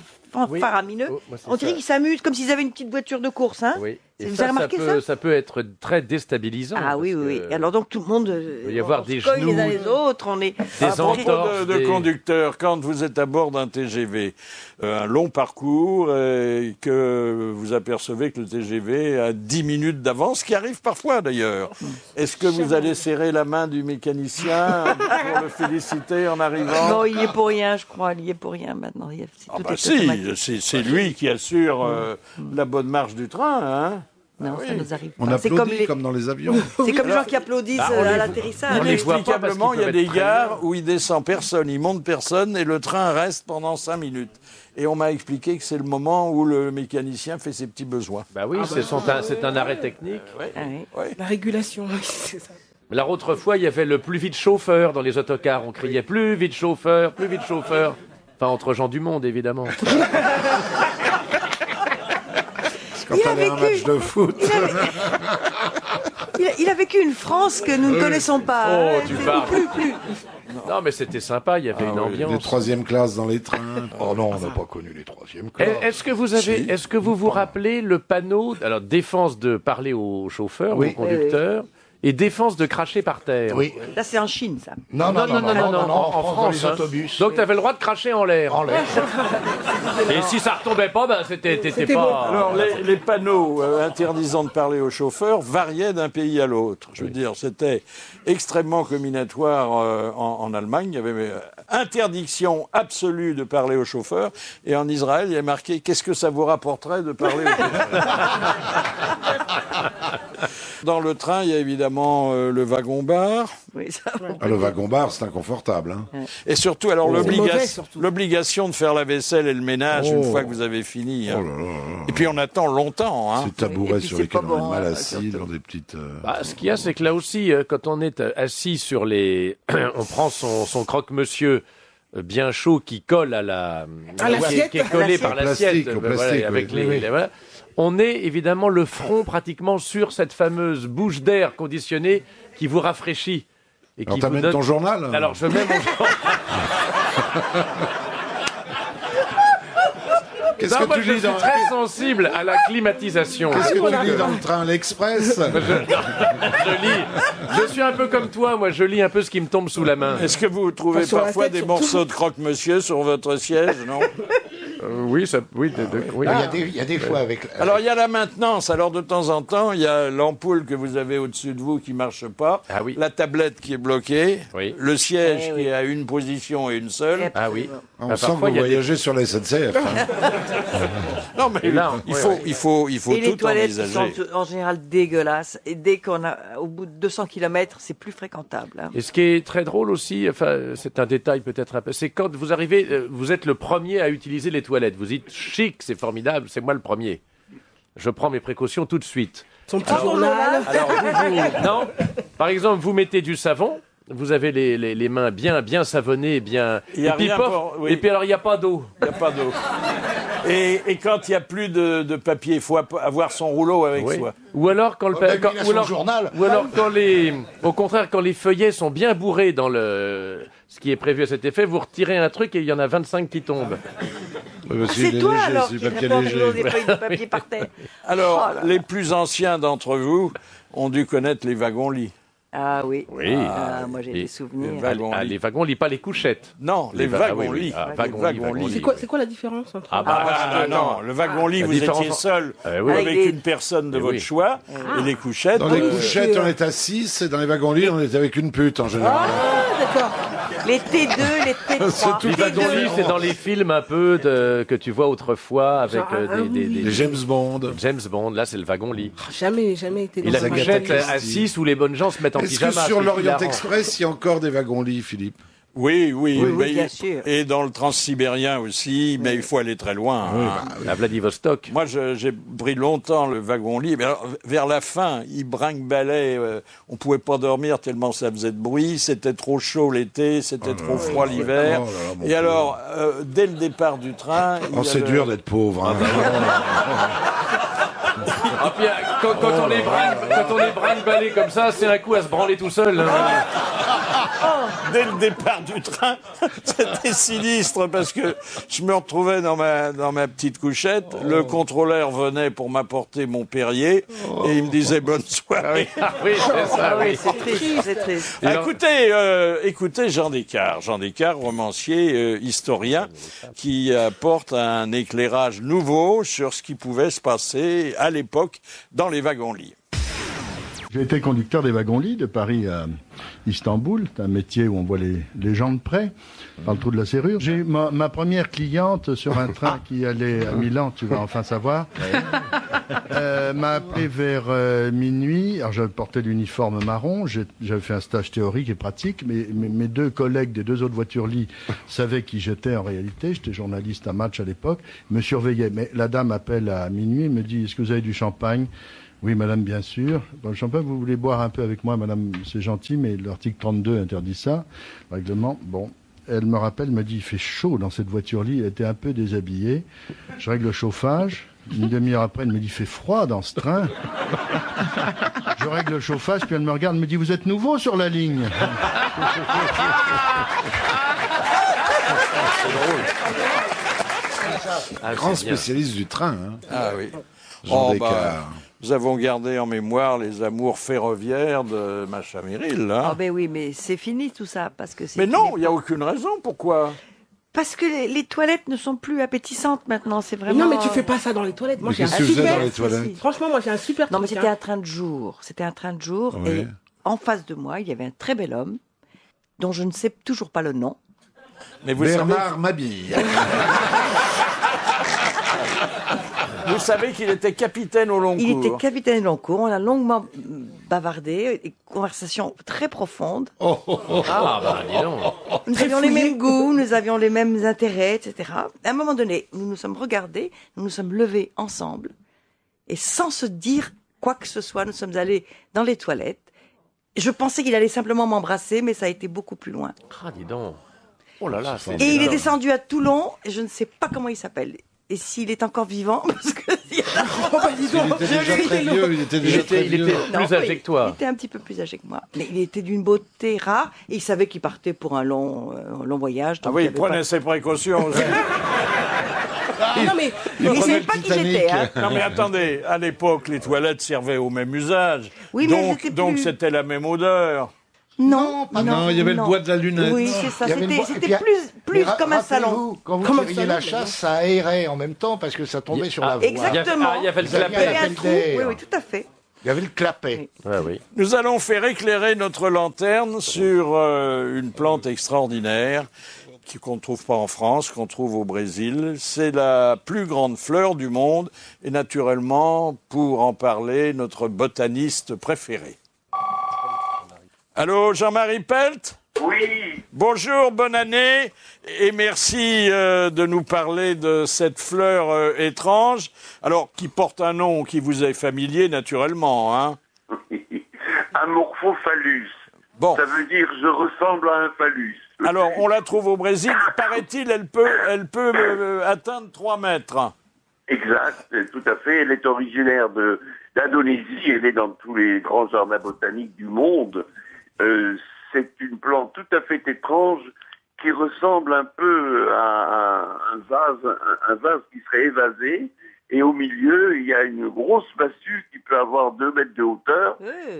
E: faramineux. On dirait qu'ils s'amusent comme s'ils avaient une petite voiture de course. Hein.
D: Oui. Et
E: vous avez remarqué ça?
D: Ça peut être très déstabilisant.
E: Ah oui. Et alors donc tout le monde
D: il peut y avoir des
E: cogne
D: genoux,
E: les uns les autres. On est
B: à propos de conducteurs, quand vous êtes à bord d'un TGV, un long parcours, et que vous apercevez que le TGV a 10 minutes d'avance, ce qui arrive parfois d'ailleurs, est-ce que vous allez serrer la main du mécanicien pour le féliciter en arrivant?
E: Non, il y est pour rien, je crois. Il y est pour rien maintenant.
B: C'est lui qui assure la bonne marche du train, hein.
E: Non, ça nous arrive pas.
F: On applaudit comme dans les avions.
E: C'est comme les gens qui applaudissent à l'atterrissage.
B: Inexplicablement, il y a des gares où il descend personne, il monte personne et le train reste pendant 5 minutes. Et on m'a expliqué que c'est le moment où le mécanicien fait ses petits besoins.
D: Bah oui, c'est un arrêt technique.
G: La régulation, c'est ça.
D: Alors autrefois, il y avait le plus vite chauffeur dans les autocars. On criait plus vite chauffeur, plus vite chauffeur. Enfin, entre gens du monde, évidemment.
F: Quand on est un match de foot.
E: Il a vécu une France que nous ne connaissons pas.
D: Oh, tu parles. Non, mais c'était sympa, il y avait une ambiance.
F: Les 3e classes dans les trains.
C: Oh non, on n'a pas connu les 3e classes.
D: Est-ce que vous vous rappelez le panneau, alors défense de parler aux chauffeurs, aux conducteurs, et défense de cracher par terre?
C: Oui.
E: Là, c'est en Chine, ça.
C: Non, en France, les autobus.
D: Donc, tu avais le droit de cracher en l'air.
C: En l'air.
D: Et si ça retombait pas, c'était pas...
B: Alors, les panneaux interdisant de parler aux chauffeurs variaient d'un pays à l'autre. Je veux dire, c'était extrêmement comminatoire en Allemagne. Il y avait interdiction absolue de parler aux chauffeurs. Et en Israël, il y a marqué « Qu'est-ce que ça vous rapporterait de parler aux chauffeurs ?» Dans le train, il y a évidemment le wagon-bar.
E: Oui, ça...
F: Le wagon-bar, c'est inconfortable. Hein.
B: Et surtout, alors l'obligation de faire la vaisselle et le ménage une fois que vous avez fini. Hein. Et puis on attend longtemps. Hein.
F: Ces tabourets sur lesquels on est mal assis, dans des petites...
D: ce qu'il y a, c'est que là aussi, quand on est assis sur les... on prend son croque-monsieur bien chaud qui colle à la
G: l'assiette.
D: qui est collé par
F: Au
D: l'assiette,
F: plastique, au plastique,
D: avec
F: oui.
D: voilà. On est évidemment le front pratiquement sur cette fameuse bouche d'air conditionnée qui vous rafraîchit. Et
F: Alors
D: qui
F: t'amènes
D: vous donne...
F: ton journal.
D: Alors je mets mon journal.
F: Qu'est-ce
D: Non,
F: que
D: moi,
F: tu
D: je
F: lis
D: suis
F: dans
D: très sensible à la climatisation.
F: Qu'est-ce que tu lis dans le train l'Express?
D: Je suis un peu comme toi, moi, je lis un peu ce qui me tombe sous la main.
B: Est-ce que vous trouvez
G: Enfin, sur la
B: parfois
G: tête,
B: des
G: surtout.
B: morceaux de croque-monsieur sur votre siège, non?
D: Oui, ça, oui, oui.
C: Il y a des fois avec.
B: Alors il y a la maintenance. Alors de temps en temps, il y a l'ampoule que vous avez au-dessus de vous qui marche pas,
D: Ah oui.
B: la tablette qui est bloquée,
D: Oui.
B: le siège
E: Eh
B: qui est à une position et une seule.
D: Ah oui.
F: On
D: Bah,
F: sent que
D: parfois,
F: vous
D: il y a des-
F: voyagez sur la SNCF. hein.
B: Non mais
D: Et là,
B: il
D: ouais,
B: faut,
D: ouais.
B: il faut, il faut
E: Et les
B: tout
E: toilettes qui
B: envisager.
E: sont en général dégueulasses. Et dès qu'on a, au bout de 200 km, c'est plus fréquentable. Hein.
D: Et ce qui est très drôle aussi, enfin, c'est un détail peut-être un peu, c'est quand vous arrivez, vous êtes le premier à utiliser les toilettes. Vous dites chic, c'est formidable, c'est moi le premier. Je prends mes précautions tout de suite.
G: Son petit journal.
D: Alors non, par exemple, vous mettez du savon. Vous avez les mains bien savonnées, bien.
B: Il y a
D: et puis,
B: rien
D: pof,
B: pour- oui.
D: et puis alors il n'y a pas d'eau.
B: Il n'y a pas d'eau. Et quand il n'y a plus de papier, il faut avoir son rouleau avec
D: Oui.
B: soi.
D: Ou alors quand le
C: même
D: quand-
C: il a
D: ou
C: son
D: alors,
C: journal.
D: ou alors quand au contraire quand les feuillets sont bien bourrés dans ce qui est prévu à cet effet, vous retirez un truc et il y en a 25 qui tombent.
E: C'est toi alors
F: c'est
E: qui
F: du papier
E: réponds
F: léger.
E: toujours des feuilles de papier par terre.
B: Alors,
E: Oh là
B: les plus anciens d'entre vous ont dû connaître les wagons-lits.
E: Ah oui.
D: Oui.
E: Ah, moi j'ai
D: Et-
E: des souvenirs.
D: Les wagons lits, pas les couchettes.
B: Non, les
D: ah oui,
B: wagons-lits.
D: oui. Ah,
B: Les
D: wagons-lits,
B: wagons-lits.
G: C'est quoi la différence entre
D: Ah bah,
B: Non, le wagon-lit,
D: La
B: vous
D: différence
B: étiez
D: en-
B: seul
D: oui.
B: avec
E: Avec
B: une personne de
D: Eh
B: votre
D: oui.
B: choix. Et les couchettes.
F: Dans les
B: euh,
F: couchettes, on est à 6, et dans les wagons-lits, on est avec une pute en général.
G: Ah, d'accord.
E: Les T2, les T3.
F: C'est tout.
D: Les wagons-lits, c'est dans les films un peu que tu vois autrefois avec
G: Genre, ah oui.
F: Les James Bond.
D: James Bond. Là, c'est le wagon-lit.
G: Jamais été
D: Et
G: dans
D: la
G: un
F: Agatha
D: couchette
F: Christie.
D: à 6 où les bonnes gens se mettent en
F: Est-ce que
D: pyjama.
F: sur
D: c'est
F: l'Orient
D: hilarant.
F: Express, il y a encore des wagons-lits, Philippe?
B: Oui,
E: Oui,
B: mais-
E: bien sûr.
B: Et dans le transsibérien aussi, mais il faut aller très loin. hein.
D: À Vladivostok.
B: Moi, j'ai pris longtemps le wagon-lit. Mais alors, vers la fin, il brinque-ballait. On pouvait pas dormir tellement ça faisait de bruit. C'était trop chaud l'été, c'était trop froid l'hiver.
F: Oh là là, mon
B: Et
F: pauvre.
B: alors, dès le départ du train... il y
F: Oh,
B: a
F: c'est
B: le-
F: dur d'être pauvre. hein.
D: Ah, puis, quand on les brinque balais comme ça, c'est un coup à se branler tout seul. hein.
B: Dès le départ du train, c'était sinistre parce que je me retrouvais dans ma petite couchette. Le contrôleur venait pour m'apporter mon Perrier et il me disait bonne soirée.
D: Ah oui, c'est ça,
E: Ah oui,
D: oui.
E: c'est triste, c'est triste.
D: Et alors-
B: Écoutez Jean Descartes, romancier, historien, qui apporte un éclairage nouveau sur ce qui pouvait se passer à l'époque dans les wagons-lits.
N: J'ai été conducteur des wagons-lits de Paris à Istanbul. C'est un métier où on voit les gens de près, par le trou de la serrure. J'ai ma première cliente sur un train qui allait à Milan, tu vas enfin savoir, m'a appelé vers minuit. Alors j'avais porté l'uniforme marron, j'avais fait un stage théorique et pratique, mais mes deux collègues des deux autres voitures-lits savaient qui j'étais en réalité. J'étais journaliste à Match à l'époque, me surveillaient. Mais la dame appelle à minuit, me dit « Est-ce que vous avez du champagne ?» Oui, madame, bien sûr. Bon, le champagne, vous voulez boire un peu avec moi, madame, c'est gentil, mais l'article 32 interdit ça, le règlement. Bon, elle me rappelle, me dit, il fait chaud dans cette voiture-lit, elle était un peu déshabillée. Je règle le chauffage. Une demi-heure après, elle me dit, il fait froid dans ce train. Je règle le chauffage, puis elle me regarde, me dit, vous êtes nouveau sur la ligne.
F: Grand spécialiste du train. Hein.
B: Ah oui.
F: Jean
B: Oh,
F: Descartes.
B: nous avons gardé en mémoire les amours ferroviaires de Macha Merrill. Hein.
E: Ah ben oui, mais c'est fini tout ça parce que c'est.
B: Mais non, il n'y a aucune raison. Pourquoi?
E: Parce que les toilettes ne sont plus appétissantes maintenant. C'est vraiment.
G: Non, mais tu fais pas ça dans les toilettes. Moi,
F: Mais
G: j'ai un
F: qu'est-ce que tu faisais
G: super.
F: dans les toilettes?
G: Franchement, moi, j'ai un super.
E: Non, mais
G: truc,
E: c'était
G: hein.
E: un train de jour. C'était un train de jour.
F: Oui.
E: Et en face de moi, il y avait un très bel homme dont je ne sais toujours pas le nom.
B: Mais
F: Bernard Mabille.
B: Vous savez qu'il était capitaine au long
E: Il
B: cours.
E: était capitaine de long cours. On a longuement bavardé, des conversations très profondes.
D: Ah, bah, dis donc.
E: Nous avions les mêmes goûts, nous avions les mêmes intérêts, etc. À un moment donné, nous nous sommes regardés, nous nous sommes levés ensemble, et sans se dire quoi que ce soit, nous sommes allés dans les toilettes. Je pensais qu'il allait simplement m'embrasser, mais ça a été beaucoup plus loin.
D: Ah, dis donc. Oh là là,
E: Et il est descendu à Toulon, et je ne sais pas comment il s'appelle. Et s'il est encore vivant, parce que...
F: Il était déjà très vieux, il était déjà très vieux.
D: Plus âgé que toi.
E: Il était un petit peu plus âgé que moi. Mais il était d'une beauté rare, et il savait qu'il partait pour un long voyage.
B: Ah oui, il prenait ses précautions aussi.
E: Non, mais il ne savait pas qui j'étais. Hein.
B: Non mais attendez, à l'époque, les toilettes servaient au même usage.
E: Oui, mais
B: donc c'était la même odeur.
E: Non,
F: non, il y avait le bois de la lunette.
E: Oui, c'est ça.
C: Il y avait
E: C'était plus comme un salon.
C: Quand vous tiriez la chasse, ça aérait en même temps parce que ça tombait sur la voie.
E: Exactement.
D: Il y avait le
E: Il y avait un trou.
C: d'air.
E: Oui, oui, tout à fait.
C: Il y avait le clapet.
D: Ouais, oui.
B: Nous allons faire éclairer notre lanterne sur une plante extraordinaire qu'on ne trouve pas en France, qu'on trouve au Brésil. C'est la plus grande fleur du monde et naturellement, pour en parler, notre botaniste préféré. Allô, Jean-Marie Pelt ?
O: Oui.
B: Bonjour, bonne année et merci de nous parler de cette fleur étrange, alors qui porte un nom qui vous est familier naturellement, hein ?
O: Amorphophallus.
B: Bon.
O: Ça veut dire je ressemble à un phallus.
B: Alors, on la trouve au Brésil. Paraît-il, elle peut atteindre 3 mètres.
O: Exact, tout à fait. Elle est originaire d'Indonésie. Elle est dans tous les grands jardins botaniques du monde. C'est une plante tout à fait étrange qui ressemble un peu à un vase qui serait évasé. Et au milieu, il y a une grosse massue qui peut avoir 2 mètres de hauteur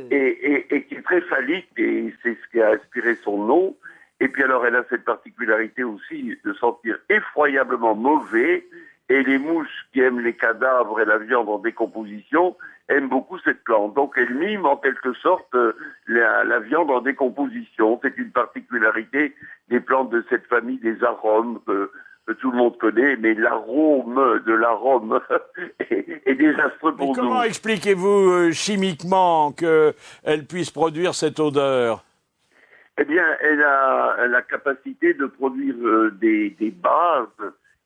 O: et qui est très phallique. Et c'est ce qui a inspiré son nom. Et puis alors, elle a cette particularité aussi de sentir effroyablement mauvais. Et les mouches qui aiment les cadavres et la viande en décomposition aiment beaucoup cette plante. Donc elle mime en quelque sorte la viande en décomposition. C'est une particularité des plantes de cette famille des arômes que tout le monde connaît, mais l'arôme est désastreux pour nous.
B: Comment expliquez-vous chimiquement qu'elle puisse produire cette odeur ?
O: Eh bien, elle a la capacité de produire des bases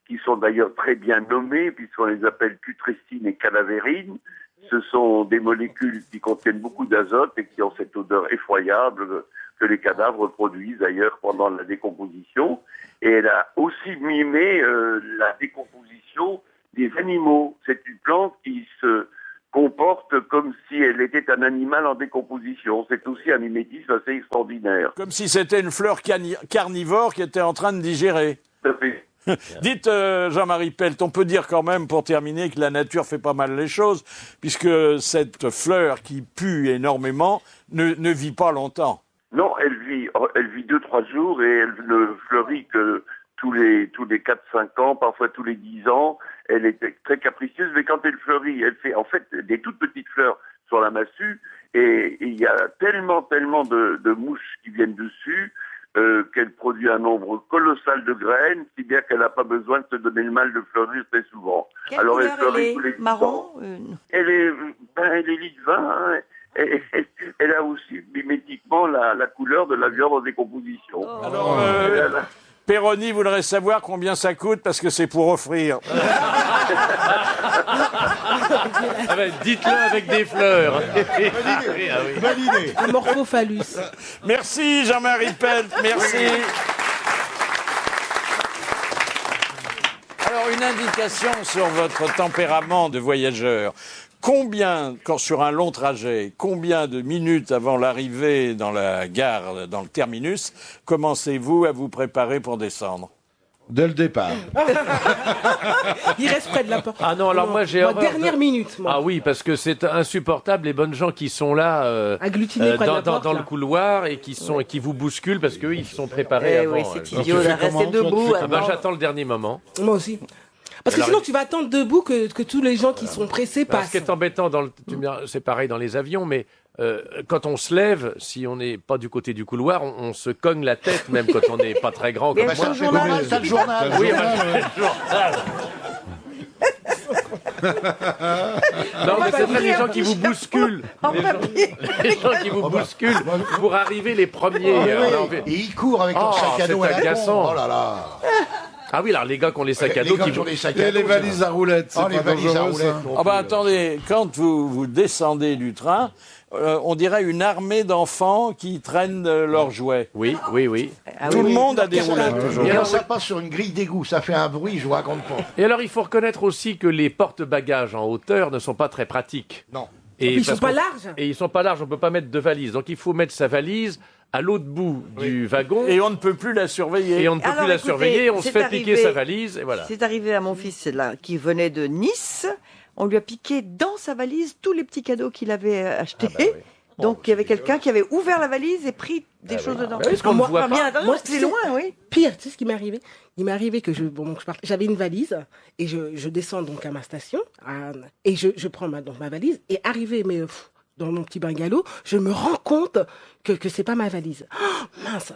O: qui sont d'ailleurs très bien nommées, puisqu'on les appelle putrescine et canavérine. Ce sont des molécules qui contiennent beaucoup d'azote et qui ont cette odeur effroyable que les cadavres produisent d'ailleurs pendant la décomposition. Et elle a aussi mimé la décomposition des animaux. C'est une plante qui se comporte comme si elle était un animal en décomposition. C'est aussi un mimétisme assez extraordinaire.
B: Comme si c'était une fleur carnivore qui était en train de digérer.
O: Tout à fait.
B: Dites, Jean-Marie Pelt, on peut dire quand même, pour terminer, que la nature fait pas mal les choses, puisque cette fleur qui pue énormément ne vit pas longtemps.
O: Non, elle vit 2-3 jours et elle ne fleurit que tous les 4-5 ans, parfois tous les 10 ans. Elle est très capricieuse, mais quand elle fleurit, elle fait en fait des toutes petites fleurs sur la massue et il y a tellement de mouches qui viennent dessus qu'elle produit un nombre colossal de graines, si bien qu'elle n'a pas besoin de se donner le mal de fleurir très souvent.
E: Quelle
O: Alors
E: couleur
O: elle fleurit tous les 10
E: marron
O: ans. Elle est lit de vin, hein. Elle a aussi mimétiquement la couleur de la viande en décomposition.
B: Alors, Péroni voudrait savoir combien ça coûte parce que c'est pour offrir.
D: Ah ben, dites-le avec des fleurs.
C: Bonne idée.
G: Amorphophallus.
B: Merci Jean-Marie Pelt, merci. Alors, une indication sur votre tempérament de voyageur. Sur un long trajet, combien de minutes avant l'arrivée dans la gare, dans le terminus, commencez-vous à vous préparer pour descendre ?
F: Dès le départ.
G: Il reste près de la porte.
D: Ah non, alors moi j'ai horreur
G: dernière minute, moi.
D: Ah oui, parce que c'est insupportable les bonnes gens qui sont là
G: agglutinés près de la porte,
D: dans
G: là.
D: le couloir et qui vous bousculent parce qu'eux ils se sont préparés avant.
E: Oui, c'est idiot, là, rester debout.
D: J'attends le dernier moment.
G: Moi aussi. Parce que sinon, tu vas attendre debout que tous les gens qui sont pressés passent.
D: Ce qui est embêtant, c'est pareil dans les avions, mais quand on se lève, si on n'est pas du côté du couloir, on se cogne la tête, même quand on n'est pas très grand comme moi.
C: T'as le journal.
D: Oui, c'est le journal. Non, mais c'est vrai, les gens qui vous bousculent. Les gens qui vous bousculent pour arriver les premiers.
C: Et ils courent avec leur sac à dos à la con. Oh là là.
D: Ah oui, alors les gars qui ont les sacs à dos, qui
C: ont les sacs
F: Et
C: à dos,
F: les valises à roulettes, c'est
C: les
F: pas
C: valises à
F: dangereux,
C: roulettes.
F: ça.
B: Ah bah attendez, quand vous descendez du train, on dirait une armée d'enfants qui traînent leurs jouets.
D: Oui.
B: Tout le monde a des roulettes.
C: Et quand ça passe sur une grille d'égout, ça fait un bruit, je vous raconte pas.
D: Et alors, il faut reconnaître aussi que les porte-bagages en hauteur ne sont pas très pratiques.
C: Non.
D: Et
G: Ils sont
D: parce
G: pas
D: qu'on-
G: larges.
D: Et ils sont pas larges, on peut pas mettre de valise. Donc il faut mettre sa valise à l'autre bout du wagon.
B: Et on ne peut plus la surveiller.
D: Et on ne peut
E: Alors,
D: plus la
E: écoutez,
D: surveiller, on se
E: c'est
D: fait
E: arrivé-
D: piquer sa valise, et voilà.
E: C'est arrivé à mon fils là, qui venait de Nice. On lui a piqué dans sa valise tous les petits cadeaux qu'il avait achetés. Donc il y avait quelqu'un qui avait ouvert la valise et pris des choses dedans.
D: Parce qu'on ne voit
E: Bien
D: pas.
E: attendu,
G: Moi,
E: c'est loin, oui.
G: Pire, tu sais ce qui m'est arrivé? Il m'est arrivé que j'avais une valise et je descends donc à ma station et je prends donc ma valise et arrivé dans mon petit bungalow, je me rends compte que c'est pas ma valise. Oh, mince.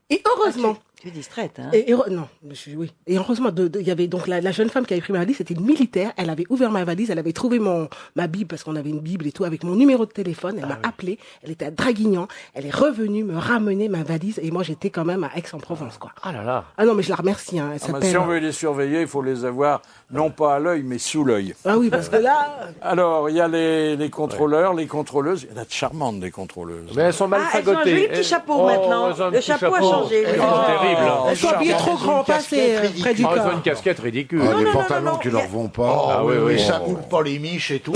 G: Et heureusement.
E: Tu es distraite, hein.
G: Non, oui. Et heureusement, il y avait donc la jeune femme qui avait pris ma valise, c'était une militaire. Elle avait ouvert ma valise, elle avait trouvé ma Bible, parce qu'on avait une Bible et tout, avec mon numéro de téléphone. Elle m'a appelé, elle était à Draguignan. Elle est revenue me ramener ma valise et moi, j'étais quand même à Aix-en-Provence, quoi.
D: Ah là là.
G: Ah non, mais je la remercie, hein. Elle
B: Ah bah,
G: s'appelle...
B: si on veut les surveiller, il faut les avoir non pas à l'œil, mais sous l'œil.
G: Ah oui, parce que là...
B: Alors, il y a les contrôleurs, les contrôleuses. Il y en a de charmantes, des contrôleuses.
D: Mais elles sont mal
E: Ah, elles ont un
D: fagotées.
E: joli petit chapeau maintenant.
D: elles ont un
E: Le
D: petit
E: chapeau a changé.
D: C'est
E: oui.
D: terrible.
G: Elles sont habillées trop grand, pas assez près du
D: Oh, elles ont
G: corps.
D: une casquette ridicule.
F: Ah, les
E: non,
F: pantalons
E: non,
F: qui
E: il y
F: leur
E: a-
F: vont pas.
C: Ah oui,
D: oui,
C: ça
D: oh.
C: coule pas les miches et tout.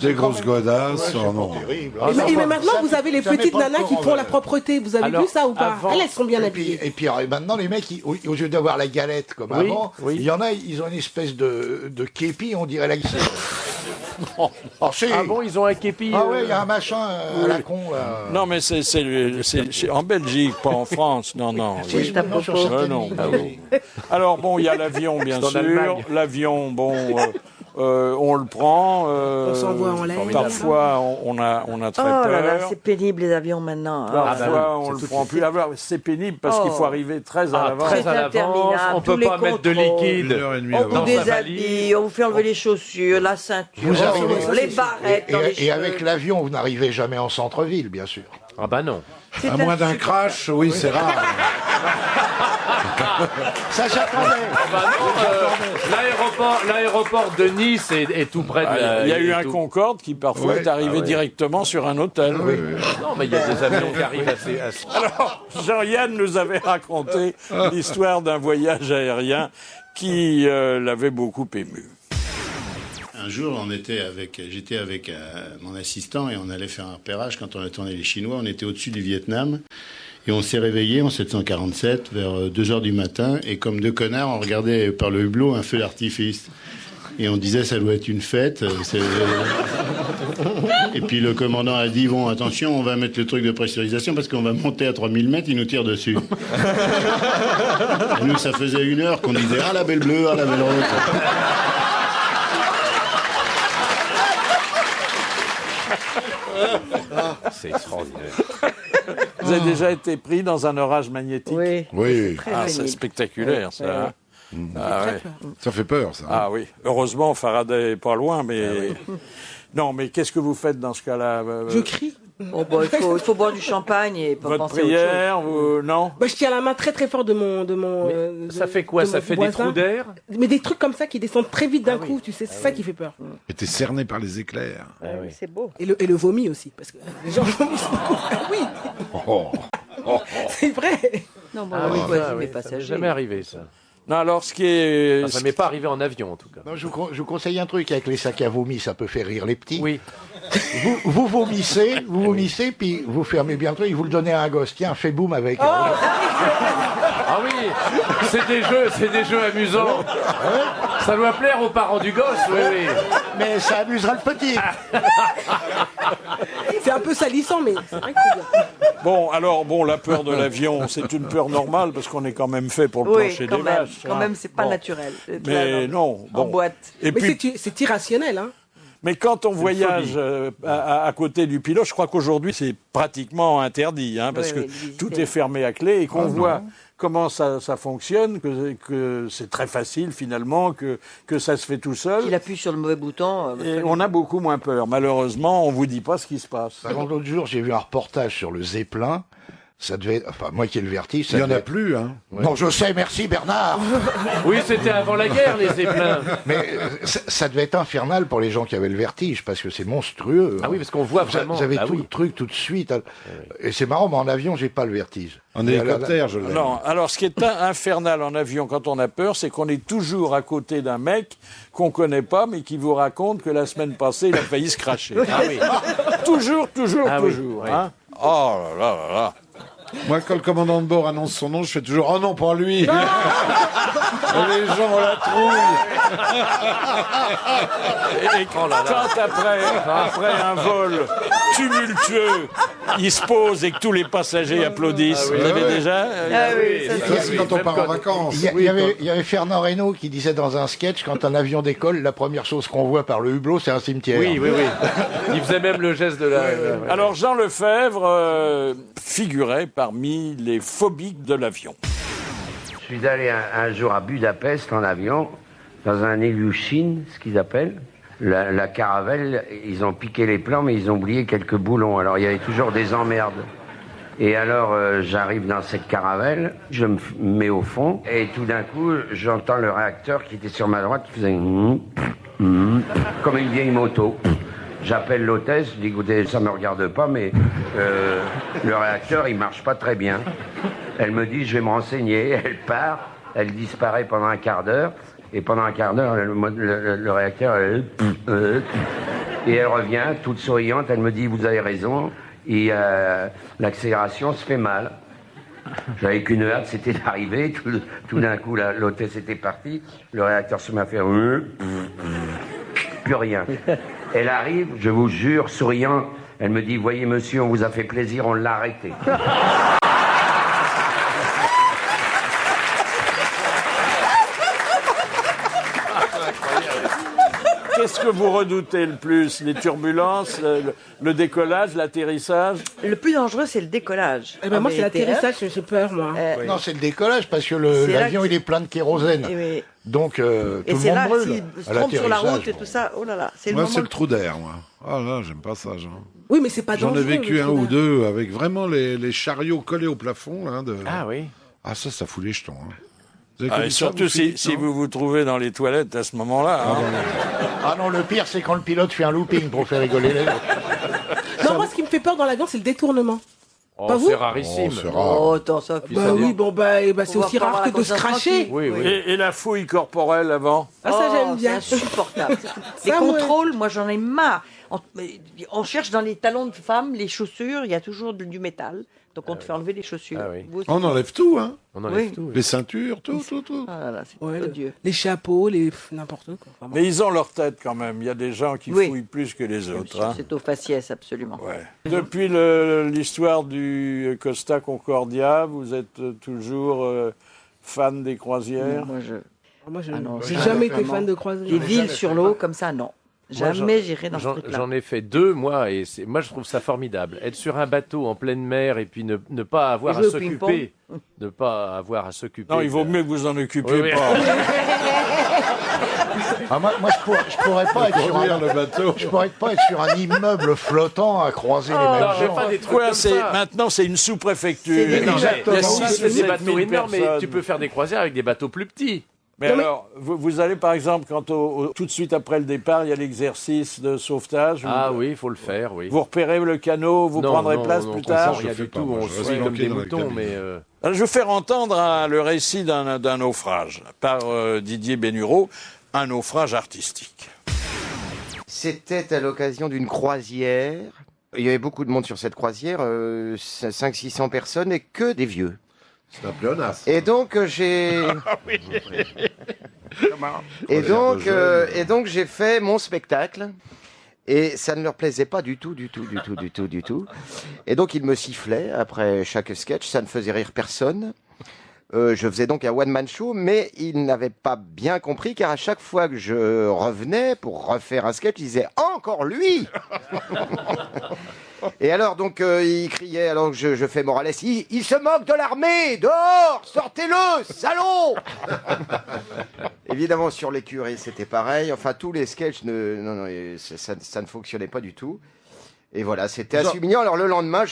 F: Des grosses godasses. Oh non.
C: Terrible.
G: Mais maintenant, vous avez les
C: ça met
G: petites
C: pas le
G: nanas qui
C: corps
G: font
C: en
G: la
C: valeur.
G: propreté. Vous avez
D: Alors,
G: vu ça ou pas?
D: avant-
G: Elles sont bien
C: Et puis,
G: habillées.
C: et puis maintenant, les mecs, au lieu d'avoir la galette comme
D: Oui,
C: avant,
D: oui.
C: il y en a, ils ont une espèce de képi, on dirait la
D: Ah bon, ils ont un képi.
C: Ah ouais, il y a un machin à la con, là.
B: Non, mais c'est en Belgique, pas en France. Non, non.
C: Si,
B: Oui.
C: non, sur certaines
B: Non.
C: lignes,
B: Ah
C: oui.
B: bon. Alors bon, il y a l'avion, bien
D: C'est en
B: sûr.
D: Allemagne.
B: L'avion, bon, on le prend.
G: On s'envoie en l'air.
B: Parfois, on a très
E: Oh là là,
B: peur.
E: c'est pénible les avions maintenant. Ah,
B: Parfois, on
D: c'est
B: le
D: tout
B: prend
D: de
B: plus. Alors, c'est pénible parce qu'il faut
E: Oh.
B: arriver très à l'avance.
D: Très à
E: C'est
D: l'avance,
E: interminable,
D: on peut
E: tous les
D: pas mettre de
E: contrôles.
D: liquide.
F: 1h30
E: On
F: avant.
E: vous
D: Dans sa
E: déshabille, on vous fait enlever les chaussures, la ceinture,
C: Vous arrivez-
E: les barrettes dans les
C: Et avec
E: cheveux.
C: l'avion, vous n'arrivez jamais en centre-ville, bien sûr.
D: Ah bah non.
E: C'est
F: À moins d'un
E: insupportable.
F: crash, oui, c'est rare.
C: Ça, j'attendais.
D: Bah non, l'aéroport de Nice est tout près de la...
B: Il y a eu
D: est
B: un
D: tout-
B: Concorde qui parfois
F: Ouais.
B: est arrivé
D: Ah ouais.
B: directement sur un hôtel. Oui.
D: Non, mais il y a des avions qui arrivent assez...
B: Alors, Jean-Yann nous avait raconté l'histoire d'un voyage aérien qui l'avait beaucoup ému.
P: Un jour, j'étais avec mon assistant et on allait faire un repérage quand on a tourné les Chinois. On était au-dessus du Vietnam et on s'est réveillé en 747 vers 2 heures du matin et comme deux connards, on regardait par le hublot un feu d'artifice. Et on disait, ça doit être une fête. Et puis le commandant a dit, bon, attention, on va mettre le truc de pressurisation parce qu'on va monter à 3000 mètres, il nous tire dessus. Et nous, ça faisait 1 heure qu'on disait, ah la belle bleue, ah la belle rose.
D: C'est extraordinaire.
B: Vous avez déjà été pris dans un orage magnétique?
E: Oui.
F: Oui,
B: C'est spectaculaire, ça. hein. Ah, ouais.
F: ça fait peur, ça.
B: Ah oui. Heureusement, Faraday est pas loin, mais... Non, mais qu'est-ce que vous faites dans ce cas-là?
G: Je crie.
E: Oh, bon, il faut boire du champagne et pas
B: Votre
E: penser à autre chose.
B: prière, non?
G: Bah, je tiens la main très très fort de mon.
D: Ça fait quoi?
G: de
D: Ça
G: mon
D: fait des
G: voisin.
D: trous d'air?
G: Mais des trucs comme ça qui descendent très vite d'un coup, tu sais, c'est ça qui fait peur.
F: Et t'es cerné par les éclairs.
E: Oui, c'est beau.
G: Et le vomi aussi, parce que les gens vomissent beaucoup. Oui,
F: Oh.
G: c'est vrai.
E: Non, bon,
D: Ah
E: oui,
D: oui,
E: voici
D: ça,
E: les
D: oui, ça
E: passagers.
D: m'est jamais arrivé, ça.
B: Non, alors, ce qui est...
D: Enfin, ça m'est pas arrivé en avion, en tout cas.
C: Non, je vous conseille un truc avec les sacs à vomi, ça peut faire rire les petits.
D: Oui.
C: Vous vomissez, puis vous fermez bien le truc, vous le donnez à un gosse. Tiens, fais boum avec.
D: Ah oui, c'est des jeux amusants. Ça doit plaire aux parents du gosse, oui, oui.
C: Mais ça amusera le petit.
G: C'est un peu salissant, mais c'est vrai que c'est bien.
B: Bon, alors, la peur de l'avion, c'est une peur normale, parce qu'on est quand même fait pour le
E: Oui,
B: plancher
E: quand
B: des
E: même,
B: vaches.
E: quand
B: hein.
E: même, c'est pas
B: Bon.
E: naturel.
B: Mais non,
E: En
B: bon.
E: boîte.
B: Et
G: Mais
B: puis,
G: c'est irrationnel, hein.
B: mais quand on
D: une
B: voyage
D: phobie.
B: à côté du pilote, je crois qu'aujourd'hui c'est pratiquement interdit, hein, parce
E: Oui,
B: que
E: oui, de visiter.
B: tout est fermé à clé et qu'on voit comment ça fonctionne, que c'est très facile finalement, que ça se fait tout seul.
E: Il appuie sur le mauvais bouton.
B: Et on a beaucoup moins peur. Malheureusement, on vous dit pas ce qui se passe.
C: Par exemple, l'autre jour, j'ai vu un reportage sur le Zeppelin. Ça devait, enfin, moi qui ai le vertige, ça
F: Il n'y en a
C: devait-
F: plus, hein.
C: Non, je sais, merci Bernard.
D: Oui, c'était avant la guerre, les zeppelins.
C: Mais ça devait être infernal pour les gens qui avaient le vertige, parce que c'est monstrueux.
D: Ah oui, parce qu'on voit vraiment.
C: Vous avez
D: Ah
C: tout
D: oui.
C: le truc tout de suite. Et c'est marrant, mais en avion, j'ai pas le vertige.
F: En
C: Et
F: hélicoptère, je l'ai.
B: Non, alors ce qui est infernal en avion quand on a peur, c'est qu'on est toujours à côté d'un mec qu'on connaît pas, mais qui vous raconte que la semaine passée, il a failli se cracher.
D: Ah oui.
B: Toujours,
D: Ah oui,
B: toujours.
D: oui.
B: Hein. Oh là là là là.
F: Moi, quand le commandant de bord annonce son nom, je fais toujours « Oh non, pas lui !» Et les gens ont la trouille.
B: Et quand après un vol tumultueux, il se pose et que tous les passagers applaudissent, vous avez déjà
F: Ça, c'est quand on part en vacances.
C: Il y avait Fernand Reynaud qui disait dans un sketch, quand un avion décolle, la première chose qu'on voit par le hublot, c'est un cimetière.
D: Oui. Il faisait même le geste de la.
B: Alors Jean Lefebvre figurait parmi les phobiques de l'avion.
Q: Je suis allé un jour à Budapest en avion, dans un Ilyushin, ce qu'ils appellent. La caravelle, ils ont piqué les plans, mais ils ont oublié quelques boulons. Alors il y avait toujours des emmerdes. Et alors j'arrive dans cette caravelle, je me mets au fond, et tout d'un coup, j'entends le réacteur qui était sur ma droite qui faisait comme une vieille moto. J'appelle l'hôtesse, je dis écoutez, ça me regarde pas, mais le réacteur il marche pas très bien. Elle me dit je vais me renseigner, elle part, elle disparaît pendant un quart d'heure, et pendant un quart d'heure le réacteur et elle revient toute souriante, elle me dit vous avez raison, et l'accélération se fait mal. J'avais qu'une hâte, c'était d'arriver, tout d'un coup l'hôtesse était partie, le réacteur se met à faire plus rien. Elle arrive, je vous jure, souriant, elle me dit voyez monsieur, on vous a fait plaisir, on l'a arrêté.
B: Qu'est-ce que vous redoutez le plus? Les turbulences, le décollage, l'atterrissage?
E: Le plus dangereux, c'est le décollage.
G: Eh ben moi, c'est
E: En
G: l'atterrissage, j'ai peur, moi.
C: Non, c'est le décollage, parce que
E: C'est là
C: l'avion,
E: que-
C: il est plein de kérosène.
E: Et,
C: Donc, tout
E: et
C: le
E: c'est
C: monde
E: là,
C: brûle.
E: s'il se
C: À
E: trompe sur la
C: l'atterrissage,
E: route et tout ça, oh là là, c'est le
F: Moi,
E: moment.
F: c'est le trou d'air, moi. Ah là, j'aime pas ça, Jean.
G: Oui, mais c'est pas
F: J'en
G: dangereux.
F: ai vécu
G: le
F: un
G: trou
F: ou
G: d'air.
F: deux avec vraiment les chariots collés au plafond. Là,
D: Ah oui.
F: Ah, ça fout les jetons. Hein. Vous avez
B: Ah,
F: connu
B: et
F: ça,
B: surtout
F: vous,
B: si
F: Philippe, non
B: vous vous trouvez dans les toilettes à ce moment-là. hein.
C: Ah non, le pire, c'est quand le pilote fait un looping pour faire rigoler les autres.
G: Non, moi, ce qui me fait peur dans l'avion, c'est le détournement.
D: Oh,
G: Pas vous
D: c'est rarissime.
F: Oh, c'est rare.
E: Oh, attends, ça.
G: Bah oui, bon, bah, c'est
E: On va
G: aussi
E: pas avoir
G: rare
E: la
G: que de se
E: conscience
G: cracher.
E: tranquille.
D: Oui, oui.
B: Et la fouille corporelle avant?
G: Ah, ça, j'aime
E: Oh,
G: bien.
E: C'est insupportable. Les
G: Ça, ouais.
E: contrôles, moi j'en ai marre. On cherche dans les talons de femmes, les chaussures, il y a toujours du métal. Donc on te fait enlever les chaussures.
D: Ah oui.
E: Vous aussi.
F: On enlève tout, hein.
D: On enlève
E: Oui.
D: tout. oui.
F: Les ceintures, tout.
E: Ah là là, c'est
G: Ouais,
E: odieux.
G: les chapeaux, n'importe quoi. Vraiment.
B: Mais ils ont leur tête quand même. Il y a des gens qui
E: Oui.
B: fouillent plus que les autres. hein.
E: C'est au faciès, absolument.
B: Ouais. Depuis l'histoire du Costa Concordia, vous êtes toujours fan des croisières?
E: Moi,
G: Moi,
E: Ah non,
G: j'ai
E: ça,
G: jamais été
C: vraiment.
G: fan de croisière.
E: les villes sur l'eau, comme ça, non.
D: Moi,
E: Jamais j'irai dans ce truc-là.
D: J'en ai fait 2, moi, et moi je trouve ça formidable. Être sur un bateau en pleine mer et puis ne pas avoir
E: Et
D: à
E: jouer au
D: s'occuper. Ne pas avoir à s'occuper.
B: Non, il vaut mieux que vous en occupiez
D: Oui, oui.
B: pas.
C: Ah, moi, je pourrais pas être sur
F: Conduire
C: un...
F: le bateau.
C: Je pourrais pas être sur un immeuble flottant à croiser les mêmes
D: non, mais
C: gens.
D: pas des trucs
B: Quoi,
D: comme ça.
B: maintenant c'est une sous-préfecture.
E: C'est des-
D: Non, mais
C: Exactement.
D: il y a
C: Ça,
D: 6
B: ou
D: des
B: 7
D: bateaux
B: 000
D: énormes, mais
B: personnes.
D: tu peux faire des croisières avec des bateaux plus petits.
B: Mais alors, vous allez par exemple, quand tout de suite après le départ, il y a l'exercice de sauvetage.
D: Ah oui, il faut le faire, oui.
B: Vous repérez le canot, vous
D: Non,
B: prendrez
D: non,
B: place
D: non,
B: plus
D: comme
B: tard.
D: ça, rien
F: fais
D: du
F: pas,
D: tout,
F: moi,
D: on
F: je
D: se
F: reste
D: suit comme
F: bloqué
D: des
F: dans la
D: moutons,
F: cabine.
D: mais...
B: Alors, je vais faire entendre le récit d'un naufrage par Didier Bénureau, un naufrage artistique.
R: C'était à l'occasion d'une croisière. Il y avait beaucoup de monde sur cette croisière, 500-600 personnes, et que des vieux.
F: C'est un pléonasme.
R: Et donc j'ai... Et donc j'ai fait mon spectacle. Et ça ne leur plaisait pas du tout. Et donc ils me sifflaient après chaque sketch, ça ne faisait rire personne. Je faisais donc un one-man show, mais ils n'avaient pas bien compris, car à chaque fois que je revenais pour refaire un sketch, ils disaient « Encore lui !» Et alors, donc, ils criaient, alors que je fais Morales, il se moque de l'armée, dehors, sortez-le, salaud. Évidemment, sur l'écurie, c'était pareil. Enfin, tous les sketchs, ça ne fonctionnait pas du tout. Et voilà, c'était assez mignon. Alors le lendemain,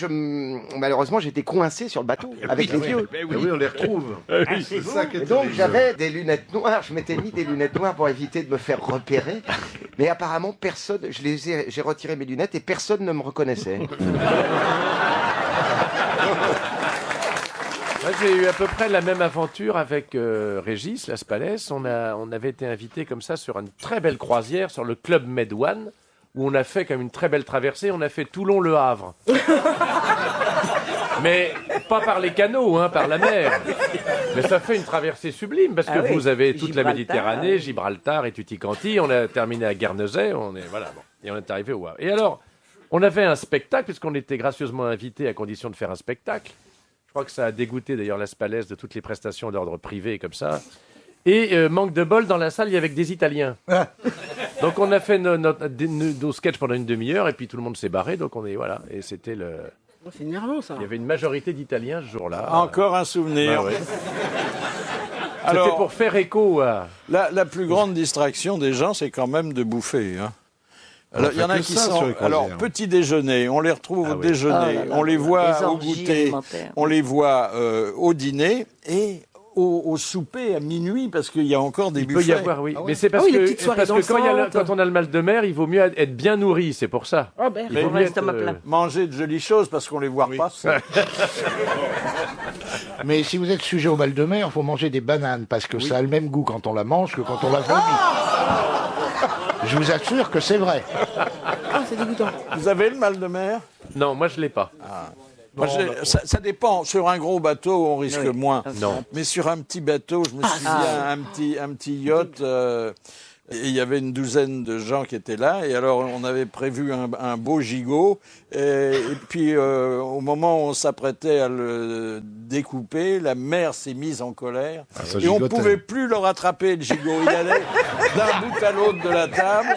R: malheureusement, j'étais coincé sur le bateau avec les vieux.
F: Oui, on les retrouve.
R: C'est ça qui est donc j'avais des lunettes noires. Je m'étais mis des lunettes noires pour éviter de me faire repérer. Mais apparemment, personne. J'ai retiré mes lunettes et personne ne me reconnaissait.
D: Moi, j'ai eu à peu près la même aventure avec Régis Laspalès. On avait été invité comme ça sur une très belle croisière sur le Club Med One, où on a fait comme une très belle traversée. On a fait Toulon-Le Havre. Mais pas par les canaux, par la mer. Mais ça fait une traversée sublime, parce que vous avez toute la Méditerranée, Gibraltar et Tutti-Quanti. On a terminé à Guernesey, et on est arrivé au Havre. Et alors, on avait un spectacle, puisqu'on était gracieusement invités à condition de faire un spectacle. Je crois que ça a dégoûté d'ailleurs Laspalès de toutes les prestations d'ordre privé comme ça. Et manque de bol, dans la salle, il y avait que des Italiens. Donc on a fait nos sketchs pendant une demi-heure, et puis tout le monde s'est barré, donc voilà. Et c'était le...
G: C'est énervant, ça.
D: Il y avait une majorité d'Italiens ce jour-là.
B: Encore un souvenir.
D: Ouais. C'était pour faire écho à...
B: La plus grande distraction des gens, c'est quand même de bouffer. Alors, il y en a qui sont... Alors, petit déjeuner, on les retrouve au déjeuner, on les voit au goûter, on les voit au dîner, et... Au souper à minuit, parce qu'il y a encore des buffets.
D: Il peut y avoir, oui. Mais c'est parce que quand on a le mal de mer, il vaut mieux être bien nourri, c'est pour ça.
B: Il faut mieux manger de jolies choses, parce qu'on les voit pas.
C: Mais si vous êtes sujet au mal de mer, il faut manger des bananes, parce que ça a le même goût quand on la mange que quand on la vomit. Je vous assure que c'est vrai.
G: C'est dégoûtant.
B: Vous avez le mal de mer?
D: Non, moi je l'ai pas.
B: Moi, ça dépend. Sur un gros bateau, on risque moins.
D: Non.
B: Mais sur un petit bateau, je me souviens, un petit yacht, et il y avait une douzaine de gens qui étaient là. Et alors, on avait prévu un beau gigot. Et puis, au moment où on s'apprêtait à le découper, la mer s'est mise en colère. Et on ne pouvait plus le rattraper, le gigot. Il allait d'un bout à l'autre de la table.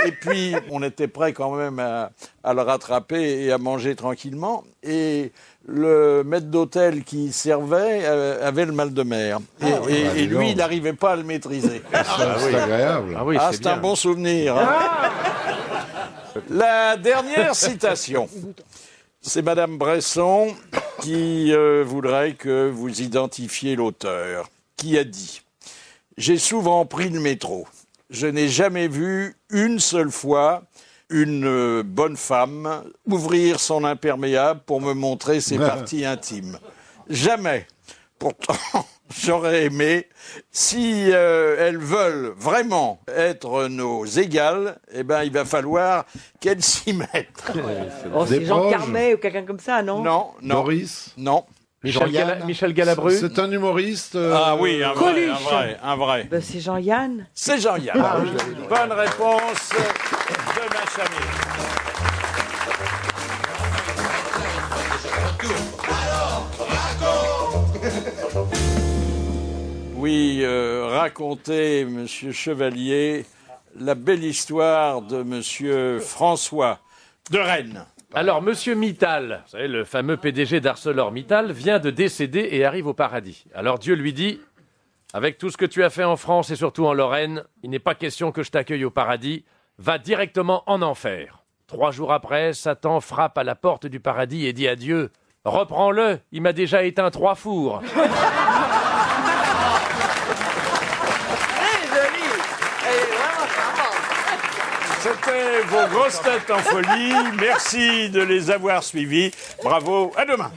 B: Et puis, on était prêt quand même à le rattraper et à manger tranquillement. Et le maître d'hôtel qui servait avait le mal de mer. Et lui, il n'arrivait pas à le maîtriser.
F: C'est agréable.
B: C'est un bon souvenir. La dernière citation. C'est Madame Bresson qui voudrait que vous identifiez l'auteur, qui a dit « J'ai souvent pris le métro. Je n'ai jamais vu une seule fois une bonne femme ouvrir son imperméable pour me montrer ses parties intimes. Jamais. Pourtant, j'aurais aimé, si elles veulent vraiment être nos égales, il va falloir qu'elles s'y mettent.
E: C'est Jean Carmet ou quelqu'un comme ça, non?
B: Non.
F: Maurice?
B: Non.
D: Michel Galabru.
F: C'est un humoriste.
B: Ah oui, un vrai.
E: C'est Jean-Yann.
B: C'est Jean-Yann. Bonne réponse de ma famille. Oui, racontez, Monsieur Chevalier, la belle histoire de Monsieur François de Rennes.
D: Alors, Monsieur Mittal, vous savez, le fameux PDG d'ArcelorMittal, vient de décéder et arrive au paradis. Alors Dieu lui dit, avec tout ce que tu as fait en France et surtout en Lorraine, il n'est pas question que je t'accueille au paradis, va directement en enfer. 3 jours après, Satan frappe à la porte du paradis et dit à Dieu, reprends-le, il m'a déjà éteint 3 fours.
B: C'était vos grosses têtes en folie. Merci de les avoir suivis. Bravo, à demain.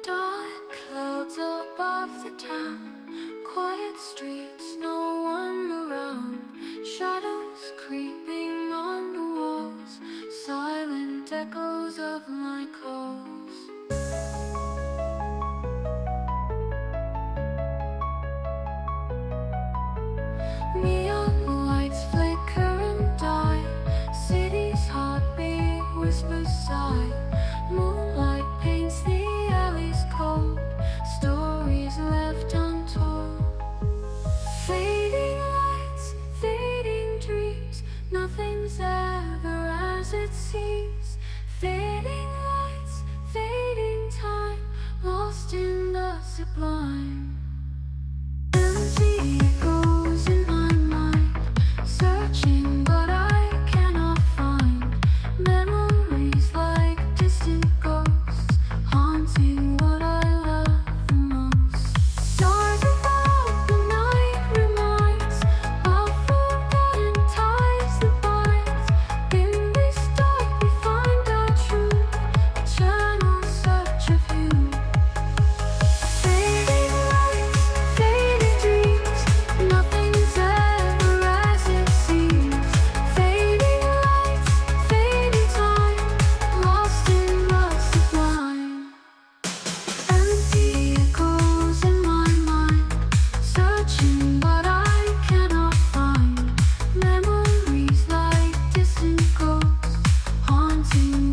S: Dark clouds above the town, quiet streets, no one around. Shadows creeping on the walls, silent echoes of my calls. Neon lights flicker and die, city's heartbeat whispers sigh. Moonlight paints the alleys cold, stories left untold. Fading lights, fading dreams, nothing's ever as it seems. Fading lights, fading time, lost in the sublime. Empty echoes in my mind, searching but I cannot find. Memories like distant ghosts, haunting what I love the most. Stars above the night reminds of forgotten ties that binds. In this dark we find our truth, eternal search of you. Fading lights, fading dreams, nothing's ever as it seems. Fading lights, fading time, lost in the sublime. Empty echoes in my mind, searching but I cannot find. Memories like distant ghosts, haunting